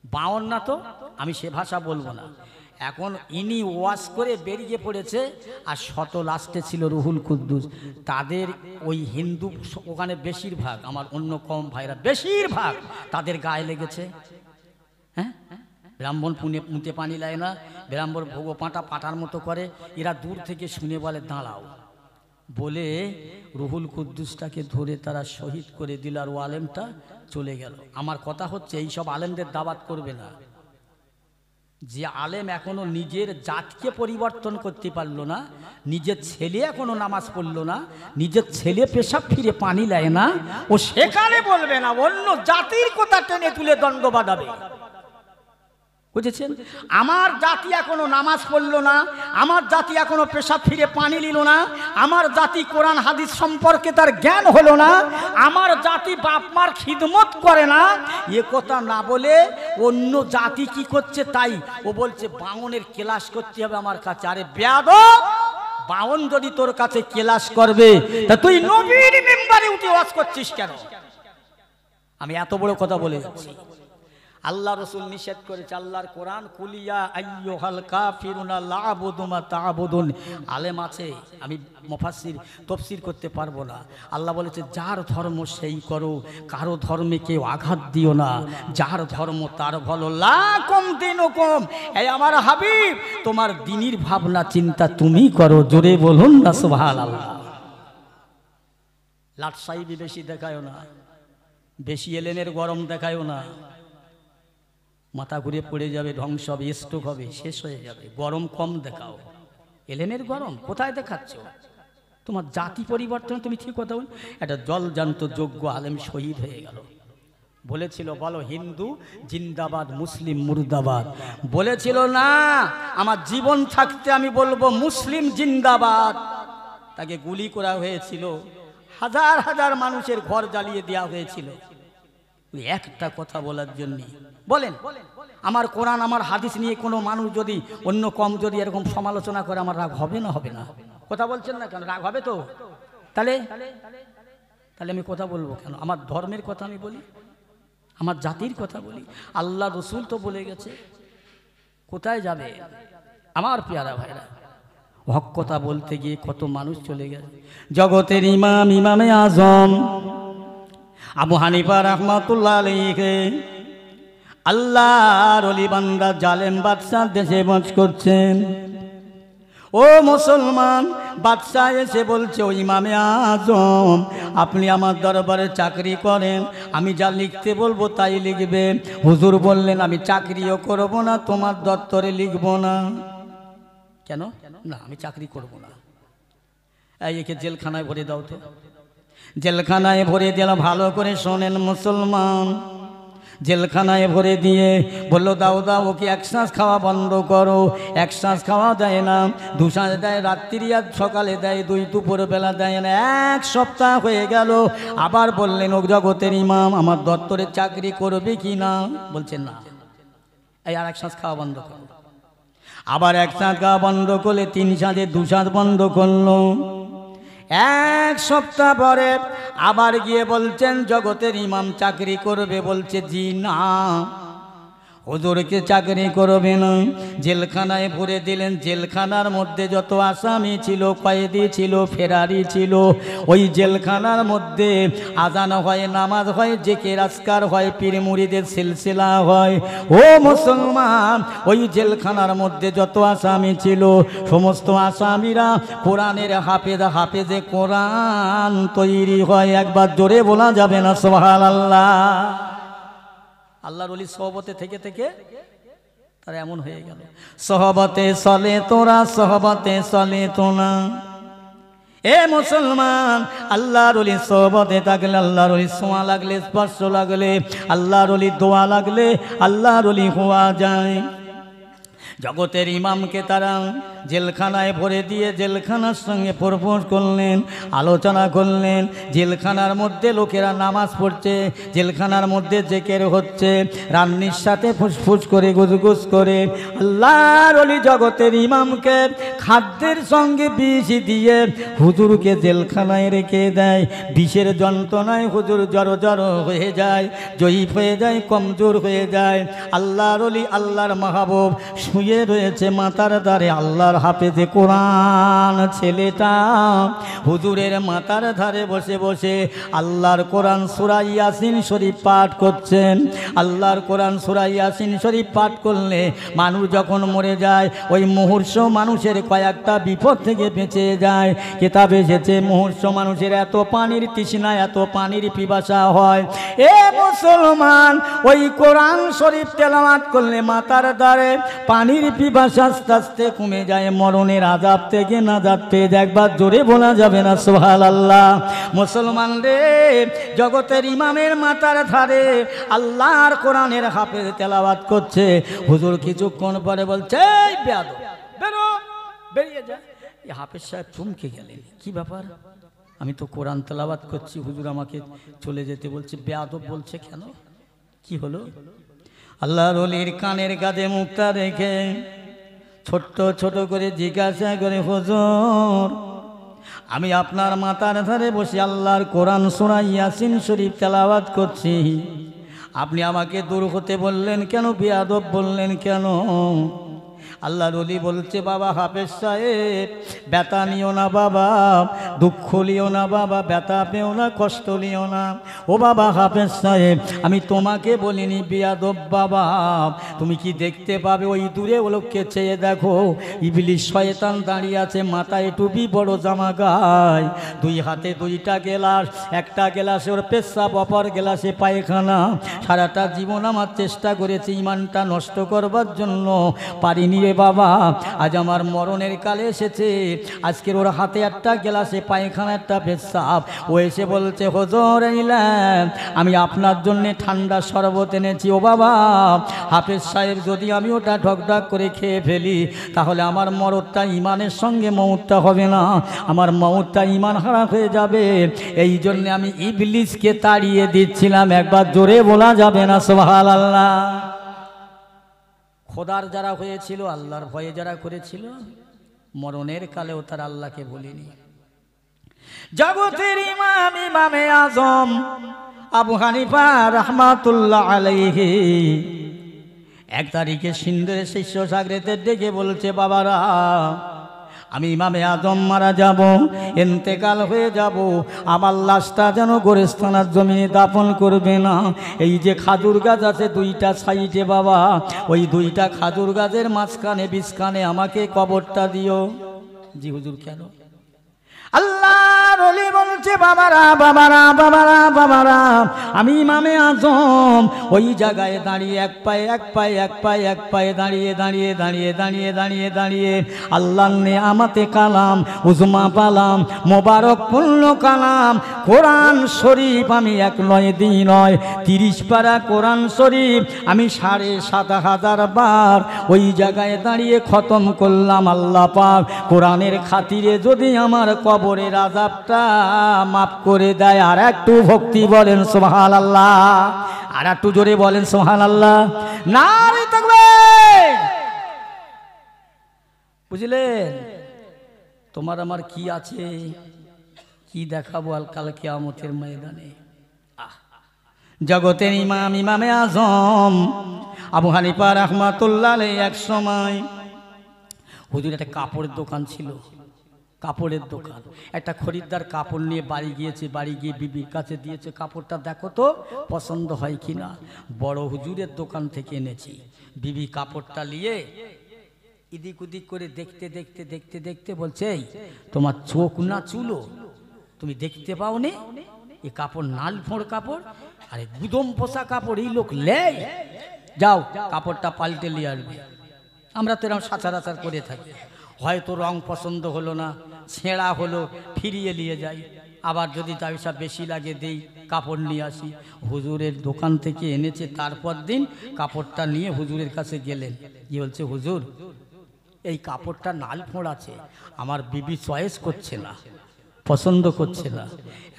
Speaker 1: বাউন না তো, আমি সে ভাষা বলবো না। এখন ইনি ওয়াজ করে বেরিয়ে পড়েছে, আর শত লাস্টে ছিল রুহুল কুদ্দুস। তাদের ওই হিন্দু ওখানে বেশিরভাগ, আমার অন্য কম ভাইরা বেশিরভাগ তাদের গায়ে লেগেছে। হ্যাঁ, ব্রাহ্মণ মুতে পানি লাগে না, ব্রাহ্মণ ভোগ পাঁটা পাটার মতো করে, এরা দূর থেকে শুনে বলে দাঁড়াও, বলে রুহুল কুদ্দুসটাকে ধরে তারা শহীদ করে দিল, আর ও আলেমটা চলে গেল। আমার কথা হচ্ছে, এইসব আলেমদের দাওয়াত করবে না। যে আলেম এখনো নিজের জাতকে পরিবর্তন করতে পারলো না, নিজের ছেলে এখনো নামাজ পড়লো না, নিজের ছেলে পেশাব ফিরে পানি নেয় না, ও সেখানে বলবে না, অন্য জাতির কথা টেনে তুলে দণ্ড বাঁধাবে। বুঝেছেন? আমার জাতি এখনো নামাজ পড়লো না, আমার জাতি এখনো পেশাব ফিরে পানি নিল না, আমার জাতি কোরআন হাদিস সম্পর্কে তার জ্ঞান হলো না, আমার জাতি বাপ মার খিদমত করে না, এ কথা না বলে অন্য জাতি কি করছে তাই ও বলছে বাউনের ক্লাস করতে হবে আমার কাছে। আরে বেয়াদব, বাউন যদি তোর কাছে ক্লাস করবে তা তুই নবীর মেম্বারে উঠে ওয়াজ করছিস কেন? আমি এত বড় কথা বলে যাচ্ছি। আল্লাহ রসুল নিষেধ করেছে, আল্লাহর কোরআন, কুলিয়া আইয়ুহাল কাফিরুনা লা আবুদু মা তা'বুদুন। আলেম আছে, আমি মুফাসসির তাফসীর করতে পারবো না। আল্লাহ বলেছে যার ধর্ম সেই করো, কারো ধর্মে কেউ আঘাত দিও না, যার ধর্ম তার ভালো। লাকুম দিনুকুম, এই আমার হাবিব তোমার দ্বীনের ভাবনা চিন্তা তুমি করো। জোরে বলুন না সুবহানাল্লাহ। লাটসাইবি বেশি দেখায়ও না, বেশি এলেনের গরম দেখায়ও না, মাথা ঘুরে পড়ে যাবে, ধ্বংস হবে, স্ট্রোক হবে, শেষ হয়ে যাবে। গরম কম দেখাও। এলেনের গরম কোথায় দেখাচ্ছ? তোমার জাতি পরিবর্তন, তুমি ঠিক কথা বল। একটা জলজান্ত যোগ্য আলেম শহীদ হয়ে গেল, বলেছিল বলো হিন্দু জিন্দাবাদ, মুসলিম মুর্দাবাদ। বলেছিল না, আমার জীবন থাকতে আমি বলবো মুসলিম জিন্দাবাদ। তাকে গুলি করা হয়েছিল, হাজার হাজার মানুষের ঘর জ্বালিয়ে দেওয়া হয়েছিল একটা কথা বলার জন্য। বলেন, আমার কোরআন আমার হাদিস নিয়ে কোনো মানুষ যদি অন্য কম যদি এরকম সমালোচনা করে আমার রাগ হবে না? হবে না? কথা বলছেন না কেন? রাগ হবে তো? তাহলে আমি কথা বলবো কেন? আমার ধর্মের কথা আমি বলি, আমার জাতির কথা বলি। আল্লাহ রসুল তো বলে গেছে। কোথায় যাবে আমার পেয়ারা ভাইরা? হক কথা বলতে গিয়ে কত মানুষ চলে গেছে। জগতের ইমাম, ইমামে আজম আবু হানিফা রাহমাতুল্লাহ আলাইহি, আল্লাহর ওলি বান্দা জালেম বাদশাহ দেশে বাস করছেন। ও মুসলমান, বাদশাহ এসে বলছে ও ইমামে আজম, আপনি আমার দরবারে চাকরি করেন, আমি যা লিখতে বলবো তাই লিখবেন। হুজুর বললেন আমি চাকরিও করব না, তোমার দপ্তরে লিখব না। কেন? না, আমি চাকরি করব না। একে জেলখানায় ভরে দাও তো। জেলখানায় ভরে দিলাম। ভালো করে শোনেন মুসলমান, জেলখানায় ভরে দিয়ে বললো দাও দাও, ওকে এক শ্বাস খাওয়া বন্ধ করো। এক শ্বাস খাওয়া দেয় না, দু শ্বাস দেয় রাত্রি আর সকালে দেয়, দুই দুপুরবেলা দেয় না। এক সপ্তাহ হয়ে গেল। আবার বললেন ও জগতের ইমাম, আমার দপ্তরে চাকরি করবে কি না? বলছেন না। এই আর এক শ্বাস খাওয়া বন্ধ করো। আবার এক শ্বাস খাওয়া বন্ধ করলে, তিন শ্বাসে দু শ্বাস বন্ধ করলো। এক সপ্তাহ পরে আবার গিয়ে বলছেন জগতের ইমাম চাকরি করবে? বলছে জি না, হুজুরকে চাকরি করবে না। জেলখানায় ভরে দিলেন। জেলখানার মধ্যে যত আসামি ছিল, কয়েদি ছিল, ফেরারি ছিল, ওই জেলখানার মধ্যে আজান হয়, নামাজ হয়, জিকির আজকার হয়, পীর মুরিদের সিলসিলা হয়। ও মুসলমান, ওই জেলখানার মধ্যে যত আসামি ছিল সমস্ত আসামিরা কোরআনের হাফেজে কোরআন তৈরি হয়। একবার জোরে বলা যাবে না সুবহানাল্লাহ? আল্লাহর ওলি সহবতে থেকে থেকে তারা এমন হয়ে গেল। সহবতে চলে তোরা, সহবতে চলে তোনা। এ মুসলমান, আল্লাহর ওলি সহবতে থাকলে, আল্লাহর ওলি ছোঁয়া লাগলে, স্পর্শ লাগলে, আল্লাহর ওলি দোয়া লাগলে আল্লাহর ওলি হওয়া যায়। জগতের ইমামকে তারা জেলখানায় ভরে দিয়ে জেলখানার সঙ্গে প্রপোজ করলেন, আলোচনা করলেন। জেলখানার মধ্যে লোকেরা নামাজ পড়ছে, জেলখানার মধ্যে জিকির হচ্ছে, রান্নির সাথে ফুসফুস করে গুজগুজ করে। আল্লাহর ওলি জগতের ইমামকে খাদ্যের সঙ্গে বিষ দিয়ে হুজুরকে জেলখানায় রেখে দেয়। বিষের যন্ত্রণায় হুজুর জড়ো জড়ো হয়ে যায়, জয়ীফ হয়ে যায়, কমজোর হয়ে যায়। আল্লাহর ওলি, আল্লাহর মাহবুব শুয়ে রয়েছে মাথার ধারে। আল্লাহর হাফেজে কোরআন ছেলেটা হুজুরের মাথার ধারে বসে বসে আল্লাহর কোরআন সূরা ইয়াসিন শরীফ পাঠ করছেন। আল্লাহর কোরআন সূরা ইয়াসিন শরীফ পাঠ করলে মানুষ যখন মরে যায়, ওই মুহূর্ত মানুষের কয়েকটা বিপদ থেকে বেঁচে যায়। কিতাবে এসেছে মুহূর্ত মানুষের এত পানির তৃষ্ণা, এত পানির পিপাসা হয়। এ মুসলমান, ওই কোরআন শরীফ তেলাওয়াত করলে মাথার ধারে পানি পানির পিপাসা আস্তে আস্তে কমে যায়, মরণের আযাব থেকে নাজাত পেয়ে যায়। একবার জোরে বলা যাবে না সুবহানাল্লাহ? মুসলমান রে, জগতের ইমামের মাথার ধারে আল্লাহর কোরআনের হাফেজ তেলাওয়াত করছে। হুজুর কিছুক্ষণ পরে বলছে, এই বেয়াদব, বেরো, বেরিয়ে যা। এই হাফেজ সাহেব চমকে গেলেন, কি ব্যাপার? আমি তো কোরআন তেলাওয়াত করছি, হুজুর আমাকে চলে যেতে বলছে। বেয়াদব বলছে কেন? কি হলো? আল্লাহর ওলির কানের কাছে মুখটা রেখে ছোট্ট ছোট করে জিজ্ঞাসা করে, হুজুর আমি আপনার মাথার ধারে বসে আল্লাহর কোরআন সূরা ইয়াসিন শরীফ তেলাওয়াত করছি, আপনি আমাকে দূর হতে বললেন কেন? বেয়াদব বললেন কেন? আল্লাহর ওলি বলছে, বাবা হাফেজ সাহেব, ব্যথা নিও না বাবা, দুঃখ নিও না বাবা, ব্যথা পেও না, কষ্ট নিও না। ও বাবা হাফেজ সাহেব, আমি তোমাকে বলিনি বেয়াদব বাবা। তুমি কি দেখতে পাবে? ওই দূরে ও লোককে চেয়ে দেখো, ইবলিস শয়তান দাঁড়িয়ে আছে, মাথায় টুপি, বড় জামা গায়, দুই হাতে দুইটা গ্লাস, একটা গ্লাসে ওর পেশাব, অপর গ্লাসে পায়খানা। সারাটা জীবন আমার চেষ্টা করেছি ইমানটা নষ্ট করবার জন্য, পারিনি রে বাবা। আজ আমার মরণের কালে এসেছে, আজকের ওর হাতে একটা গ্লাসে পায়খানা, একটা পেশাব। ও এসে বলছে, হুজুর এলাম, আমি আপনার জন্য ঠান্ডা শরবত এনেছি। ও বাবা হাফেজ সাহেব, যদি আমি ওটা ঢকঢক করে খেয়ে ফেলি, তাহলে আমার মরণটা ইমানের সঙ্গে মউতটা হবে না, আমার মউতটা ইমান হারা হয়ে যাবে। এই জন্য আমি ইবলিসকে তাড়িয়ে দিচ্ছিলাম। একবার জোরে বলা যাবে না সুবহানাল্লাহ? খোদার যারা হয়েছিল, আল্লাহর ভয়ে যারা করেছিল, মরণের কালেও তারা আল্লাহকে বলিনি। জগতের ইমাম, ইমামে আজম আবু হানিফা রাহমাতুল্লাহ আলাইহি এক তারিখে সিন্ধুরে শিষ্য সাগরেদের ডেকে বলছে, বাবারা আমি ইমামে আজম মারা যাব, ইন্তেকাল হয়ে যাব, আমার লাশটা যেন গোরস্থানের জমিনে দাফন করবে না। এই যে খাজুর গাছ আছে দুইটা সাইডে বাবা, ওই দুইটা খাজুর গাছের মাঝখানে বিছখানে আমাকে কবরটা দিও। জি হুজুর কেন? আল্লাহর ওলি বলছে, বাবারা বাবারা বাবারা বাবারা, আমি ইমামে আজম ওই জায়গায় দাঁড়িয়ে এক পায়ে এক পায়ে এক পায়ে এক পায়ে দাঁড়িয়ে দাঁড়িয়ে দাঁড়িয়ে দাঁড়িয়ে দাঁড়িয়ে দাঁড়িয়ে আল্লাহর নেয়ামতে কালাম, উজমা পালাম, মোবারক পূর্ণ কালাম কোরআন শরীফ আমি এক নয় দুই নয় 30 পারা কোরআন শরীফ আমি 7,500 বার ওই জায়গায় দাঁড়িয়ে খতম করলাম। আল্লাহ পাক কোরআনের খাতিরে যদি আমার কবরের আযাবটা মাফ করে দেয়। আর একটু ভক্তি বলেন সুবহানাল্লাহ, আর একটু জোরে বলেন সুবহানাল্লাহ। নারে তাকবীর। বুঝলেন? তোমার আমার কি আছে, কি দেখাবো কাল কিয়ামতের ময়দানে। জগতের ইমাম, ইমামে আজম আবু হানিফা রাহমাতুল্লাহ আলাইহি এক সময় হুজুর একটা কাপড়ের দোকান ছিল, কাপড়ের দোকান। একটা খরিদ্দার কাপড় নিয়ে বাড়ি গিয়েছে, বাড়ি গিয়ে বিবির কাছে দিয়েছে, কাপড়টা দেখো তো পছন্দ হয় কিনা। বড় হুজুরের দোকান থেকে এনেছি। বিবি কাপড়টা নিয়ে এদিক ওদিক করে দেখতে দেখতে দেখতে দেখতে বলছে, এই তোমার চোখ না চুলো, তুমি দেখতে পাও নি এই কাপড় নাল ফোঁড় কাপড়, আরে গুদম পোষা কাপড় এই লোক লেয়, যাও কাপড়টা পাল্টে নিয়ে আসবে। আমরা তো এরকম সাচারাচার করে থাকি, হয়তো রং পছন্দ হলো না, ছেঁড়া হলো, ফিরিয়ে নিয়ে যাই। আবার যদি পয়সা বেশি লাগে দেই, কাপড় নিয়ে আসি। হুজুরের দোকান থেকে এনেছে, তারপর দিন কাপড়টা নিয়ে হুজুরের কাছে গেলেন, গিয়ে বলছে, হুজুর এই কাপড়টা নাল ফোঁড় আছে, আমার বিবি চয়েস করছে না, পছন্দ করছে না,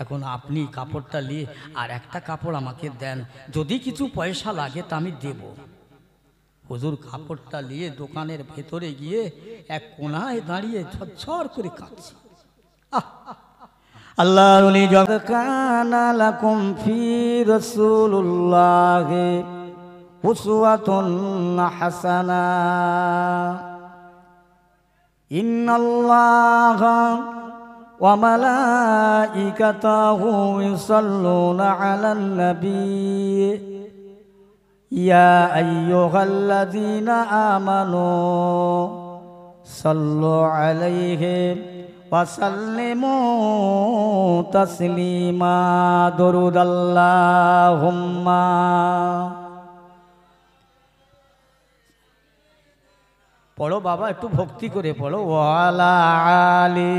Speaker 1: এখন আপনি কাপড়টা নিয়ে আর একটা কাপড় আমাকে দেন, যদি কিছু পয়সা লাগে তা আমি দেব। হুজুর কাপড়টা নিয়ে দোকানের ভেতরে গিয়ে এক কোনায় দাঁড়িয়ে ঝরঝর করে কাঁদছে। আল্লাহর ওলি জগৎ কানা লাকুম ফি রাসূলুল্লাহি উসওয়াতুন হাসানা ইন্নাল্লাহা ওয়া মালাইকাতাহু ইউসাল্লুনা আলান নবী ইয়া আইয়ুহাল্লাযীনা আমানু সাল্লু আলাইহি ওয়া সাল্লিমু তাসলিমা। দরুদ আল্লাহুম্মা পড়ো বাবা, একটু ভক্তি করে পড়ো। ওয়ালা আলি,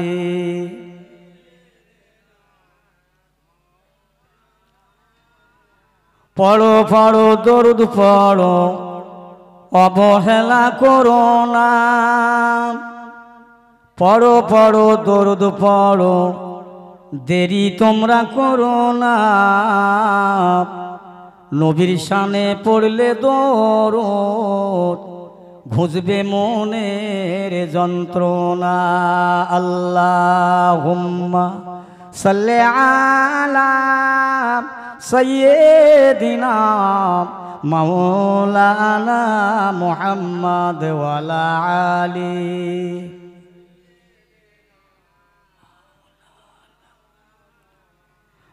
Speaker 1: পড়ো পড়ো দরুদ পড়ো, অবহেলা করো না। পড়ো পড়ো দরুদ পড়ো, দেরি তোমরা করো না। নবীর শানে পড়লে দরুদ, ঘুচবে মনের যন্ত্রণা। আল্লাহুম্মা সাল্লি আলা সাইয়্যিদিনা মাওলানা মুহাম্মদ ওয়া আলা আলি।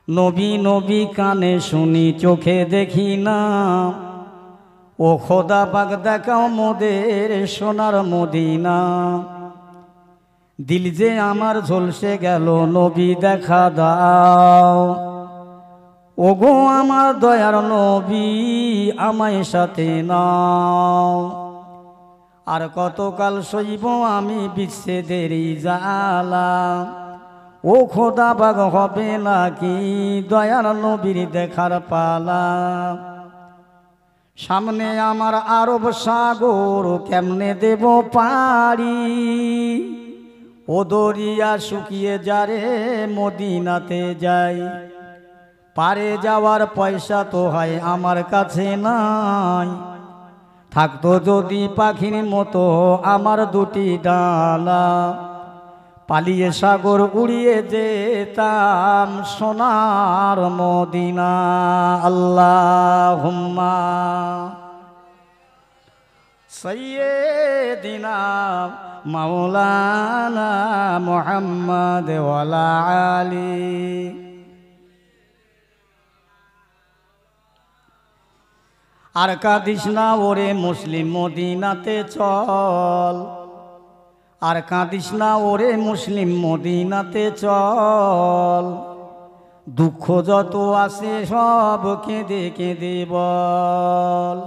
Speaker 1: নবী নবী কানে শুনি, চোখে দেখি না। ও খোদা পাক দেখাও মোদের সোনার মদিনা। দিল যে আমার ঝলসে গেল, নবী দেখা দাও। ওগো আমার দয়ার নবী, আমায় সাথে নাও। আর কতকাল সইব আমি বিচ্ছেদের জ্বালা। ও খোদা পাক হবে নাকি দয়ার নবীর দেখার পালা। সামনে আমার আরব সাগর, কেমনে দেব পারি। ও দরিয়া শুকিয়ে যারে মদিনাতে যাই। পারে যাওয়ার পয়সা তো হয় আমার কাছে নাই। থাকতো যদি পাখির মতো আমার দুটি ডানা, পালিয়ে সাগর উড়িয়ে যেতাম সোনার মদিনা। আল্লাহুম্মা সাইয়্যিদিনা মাওলানা মুহাম্মদ ওয়া আলা আলি। আর কাঁদিস না ওরে মুসলিম, মদিনাতে চল। আর কাঁদিস না ওরে মুসলিম, মদিনাতে চল। দুঃখ যত আছে সব কেঁদে কেঁদে বল।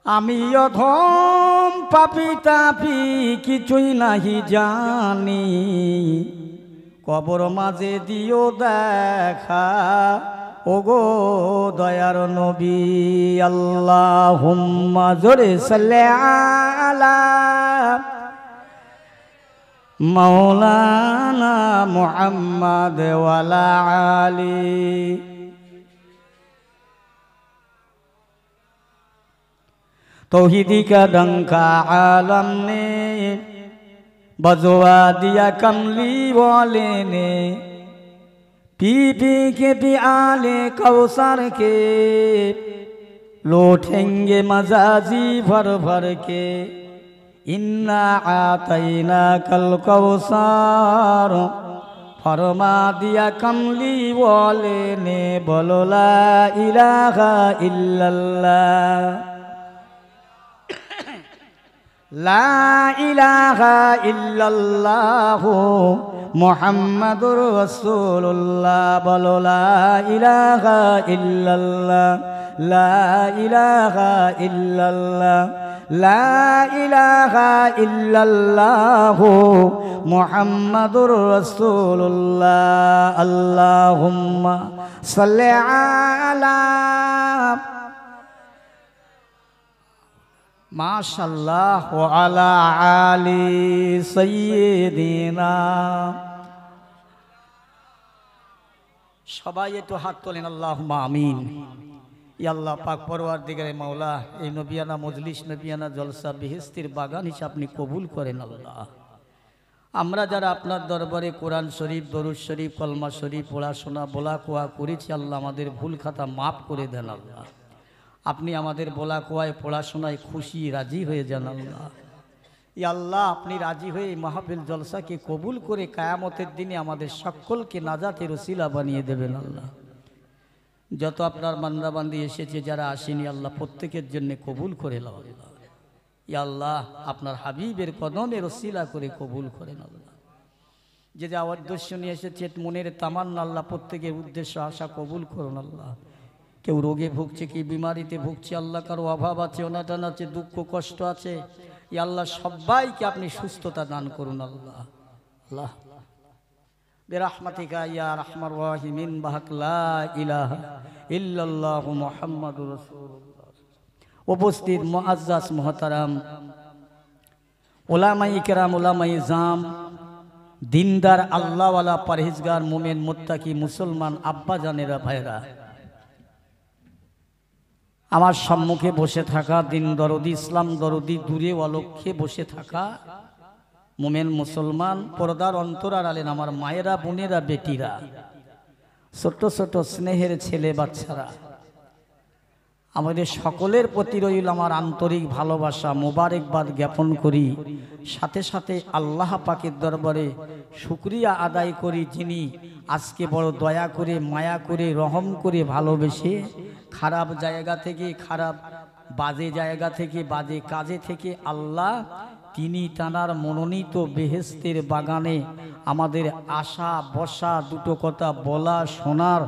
Speaker 1: আমি অধম পাপী তাপি, কিছুই নাহি জানি। কবর মাঝে দিও দেখা, ওগো দয়ার নবী। আল্লাহুম্মা জোরে সাল্লি আলা মাওলানা মুহাম্মদ ওয়া আলা আলি। तौहीदी का डंका आलम ने बजवा दिया कमली वाले ने। पी पी के पियाले कौसर के, लौटेंगे मजाजी भर भर के। इन्ना आतैना कल कौसर, फरमा दिया कमली वाले ने। बोलो ला इलाहा इल्लल्लाह, ला इलाहा इल्लल्लाहु मुहम्मदुर रसूलुल्लाह। बोलो ला इलाहा इल्लल्लाह, ला इलाहा इल्लल्लाह, ला इलाहा इल्लल्लाहु मुहम्मदुर रसूलुल्लाह। अल्लाहुम्मा सल्लि अला माशाल्लाह व अला आली सय्यिदिना। সবাই একটু হাত তোলেন, আল্লাহুম্মা আমিন। ইয়া আল্লাহ পাক পরওয়ারদিগারে মাওলা, এই নবিয়ানা মজলিস, নবিয়ানা জলসা বেহেশতের বাগান হিসেবে আপনি কবুল করেন আল্লাহ। আমরা যারা আপনার দরবারে কোরআন শরীফ, দরুদ শরীফ, কলমা শরীফ পড়াশোনা বলা কোয়া করেছি, আল্লাহ আমাদের ভুল খাতা মাফ করে দেন আল্লাহ। আপনি আমাদের বলা কোয়ায় পড়াশোনায় খুশি রাজি হয়ে যান আল্লাহ। ইয়া আল্লাহ, আপনি রাজি হয়ে এই মাহফিল জলসাকে কবুল করে কিয়ামতের দিনে আমাদের সকলকে নাজাতের ওসিলা বানিয়ে দেবেন আল্লাহ। যত আপনার বান্দাবান্দি এসেছে, যারা আসেনি, আল্লাহ প্রত্যেকের জন্য কবুল করে নাও আল্লাহ। ইয়া আল্লাহ, আপনার হাবিবের কদমের ওসিলা করে কবুল করেন আল্লাহ। যে যা উদ্দেশ্য নিয়ে এসেছে, মনের তামান্না আল্লাহ প্রত্যেকের উদ্দেশ্য আশা কবুল করুন আল্লাহ। কেউ রোগে ভুগছে, কি বিমারিতে ভুগছে আল্লাহ, কারো অভাব আছে, অনাটন আছে, দুঃখ কষ্ট আছে, ইয়া আল্লাহ সবাইকে আপনি সুস্থতা দান করুন আল্লাহ। আল্লাহ বিরহমাতিকা ইয়া আরহামার রাহিমিন বাহাক লা ইলাহা ইল্লাল্লাহু মুহাম্মাদুর রাসূলুল্লাহ। উপস্থিত মুআজ্জাজ মুহতারাম উলামায়ে কেরাম, উলামায়ে জাম, দিনদার আল্লাহওয়ালা পরহেজগার মুমিন মুত্তাকি মুসলমান আব্বা জানেরা ভাইরা, আমার সম্মুখে বসে থাকা দিন দরদি, ইসলাম দরদি, দূরে অলক্ষ্যে বসে থাকা মুমিন মুসলমান, পর্দার অন্তরার আলেন আমার মায়েরা, বোনেরা, বেটিরা, ছোট ছোট স্নেহের ছেলে বাচ্চারা, আমাদের সকলের প্রতি রইল আমার আন্তরিক ভালোবাসা, মোবারকবাদ জ্ঞাপন করি। সাথে সাথে আল্লাহ পাকের দরবারে শুকরিয়া আদায় করি, যিনি আজকে বড় দয়া করে, মায়া করে, রহম করে, ভালোবেসে খারাপ জায়গা থেকে, খারাপ বাজে জায়গা থেকে, বাজে কাজে থেকে আল্লাহ তিনি তানার মনোনীত বেহেশতের বাগানে আমাদের আশা বসা, দুটো কথা বলা শোনার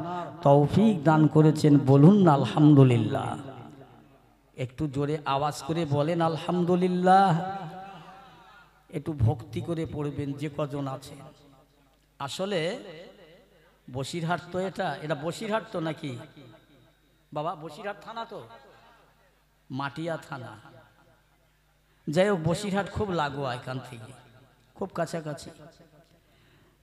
Speaker 1: তৌফিক দান করেছেন। বলুন না আলহামদুলিল্লাহ। একটু জোরে আওয়াজ করে বলেন আলহামদুলিল্লাহ। একটু ভক্তি করে পড়বেন যে কজন আছে। আসলে বসিরহাট তো, এটা বসিরহাট তো নাকি বাবা? বসিরহাট থানা তো, মাটিয়া থানা। যাই হোক, বসিরহাট খুব লাগোয়া এখান থেকে, খুব কাছাকাছি।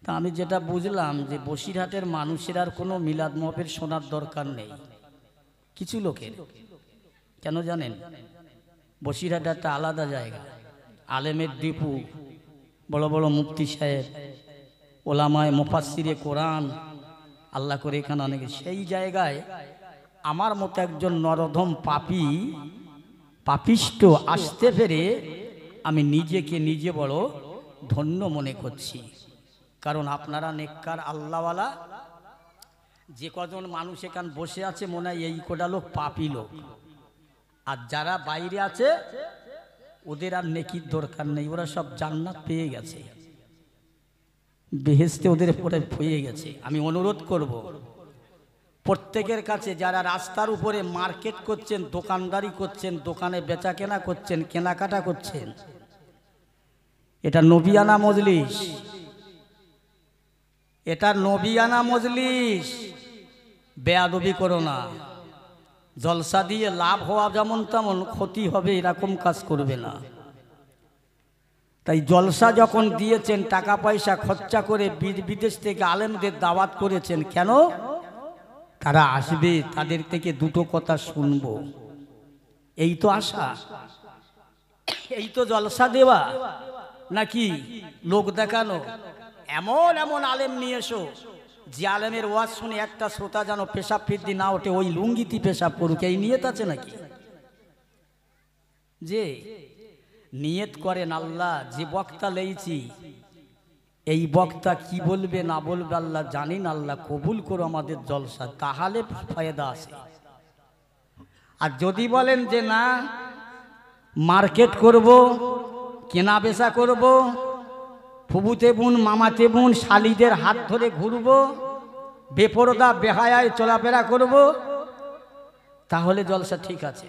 Speaker 1: তা আমি যেটা বুঝলাম যে বসিরহাটের মানুষের আর কোনো মিলাদ মাহফিল শোনার দরকার নেই কিছু লোকের। কেন জানেন? বসিরহাট একটা আলাদা জায়গা, আলেমের ডিপু, বড় বড় মুফতি সাহেব, ওলামায়ে মুফাসসিরে কোরআন, আল্লাহ করে এখানে অনেকে। সেই জায়গায় আমার মতো একজন নরধম পাপী, পাপিষ্ট আসতে পেরে আমি নিজেকে নিজে বড় ধন্য মনে করছি। কারণ আপনারা নেককার আল্লাহওয়ালা, যে কজন মানুষ এখানে বসে আছে মনে হয় এই কোটা লোক পাপী লোক, আর যারা বাইরে আছে ওদের আর নেকির দরকার নেই, ওরা সব জান্নাত পেয়ে গেছে, বেহেশতে ওদের পরে পেয়ে গেছে। আমি অনুরোধ করব প্রত্যেকের কাছে, যারা রাস্তার উপরে মার্কেট করছেন, দোকানদারি করছেন, দোকানে বেচা কেনা করছেন, কেনাকাটা করছেন, এটা নবিয়ানা মজলিস, এটা নবিয়ানা মজলিস। বেয়াদবি করো না। জলসা দিয়ে লাভ হওয়া যেমন তেমন ক্ষতি হবে এরকম কাজ করবে না। তাই জলসা যখন দিয়েছেন, টাকা পয়সা খরচা করে বিদেশ থেকে আলেমদের দাওয়াত করেছেন, কেন? তারা আসবে, তাদের থেকে দুটো কথা শুনবো, এই তো আশা, এই তো জলসা দেওয়া, নাকি লোক দেখানো? এমন এমন আলেম নিয়ে এসো যে আলেমের ওয়াজ শুনে একটা শ্রোতা যেন পেশাব ফিরতি না ওঠে, ওই লুঙ্গিতি পেশাব করুক, এই নিয়ত আছে নাকি? যে নিয়ত করেন আল্লাহ, যে বক্তা লেইছি এই বক্তা কি বলবে না বলবে আল্লাহ জানেন, আল্লাহ কবুল করো আমাদের জলসা, তাহলে ফায়দা আছে। আর যদি বলেন যে না মার্কেট করব, কেনা বেচা করব, ফুবুতে বোন, মামাতে বোন, শালিদের হাত ধরে ঘুরবো, বেপরদা বেহায়ায় চলাফেরা করব, তাহলে জলসা ঠিক আছে।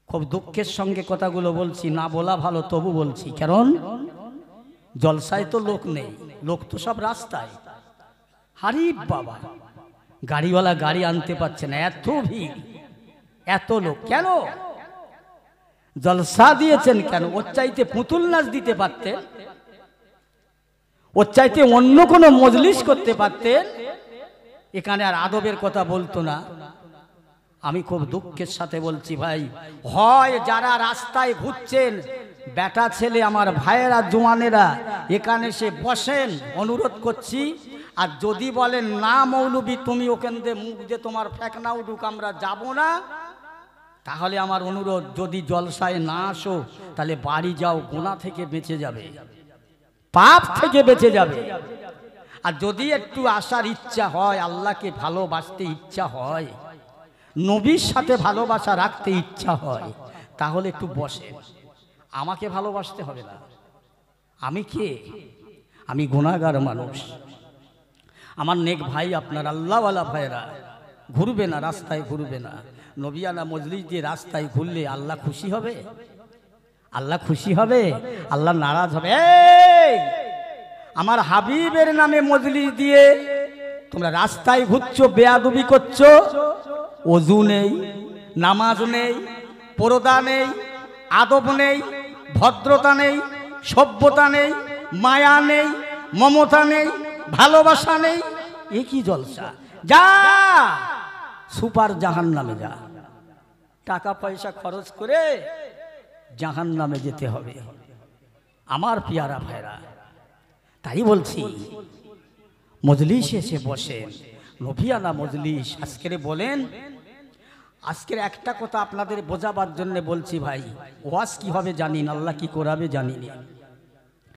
Speaker 1: খুব দুঃখের সঙ্গে কথাগুলো বলছি, না বলা ভালো তবু বলছি, কারণ জলসায় তো লোক নেই, লোক তো সব রাস্তায়। হারি বাবা, গাড়িওয়ালা গাড়ি আনতে পারছে না, এত ভিড়, এত লোক। কেন? জলসা দিয়েছেন কেন? ওর চাইতে পুতুল নাচ দিতে পারতেন, ওর চাইতে অন্য কোনো মজলিস করতে পারতেন, এখানে আর আদবের কথা বলতো না। আমি খুব দুঃখের সাথে বলছি ভাই, হয় যারা রাস্তায় ঘুরছেন বেটা ছেলে আমার ভাইয়েরা জোয়ানেরা এখানে সে বসেন, অনুরোধ করছি। আর যদি বলেন না মৌলবী তুমি ওখান দিয়ে মুখ দিয়ে তোমার ফেকনা উঠুক, আমরা যাব না, তাহলে আমার অনুরোধ, যদি জলসায় না আসো তাহলে বাড়ি যাও, গুনাহ থেকে বেঁচে যাবে, পাপ থেকে বেঁচে যাবে। আর যদি একটু আসার ইচ্ছা হয়, আল্লাহকে ভালোবাসতে ইচ্ছা হয়, নবীর সাথে ভালোবাসা রাখতে ইচ্ছা হয়, তাহলে একটু বসেন। আমাকে ভালোবাসতে হবে না, আমি কে? আমি গুনাহগার মানুষ। আমার নেক ভাই আপনার আল্লাহওয়ালা ভাইরা ঘুরবে না, রাস্তায় ঘুরবে না। নবিয়ানা মজলিস দিয়ে রাস্তায় ঘুরলে আল্লাহ খুশি হবে? আল্লাহ খুশি হবে? আল্লাহ নারাজ হবে? আমার হাবিবের নামে মজলিস দিয়ে তোমরা রাস্তায় ঘুরছো, বেয়াদবি করছো, ওযু নেই, নামাজ নেই, পর্দা নেই, আদব নেই, ভদ্রতা নেই, সভ্যতা নেই, মায়া নেই, মমতা নেই, ভালোবাসা নেই, এ কি জলসা? যা সুপার জাহান্নামে যা, টাকা পয়সা খরচ করে জাহান্নামে যেতে হবে আমার পিয়ারা ভাইরা। তাই বলছি মজলিস এসে বসেন, নফিয়ানা মজলিস। আজকের বলেন, আজকের একটা কথা আপনাদের বোঝাবার জন্য বলছি ভাই, ওয়াজ কি হবে জানি না, আল্লাহ কি করাবে জানি না।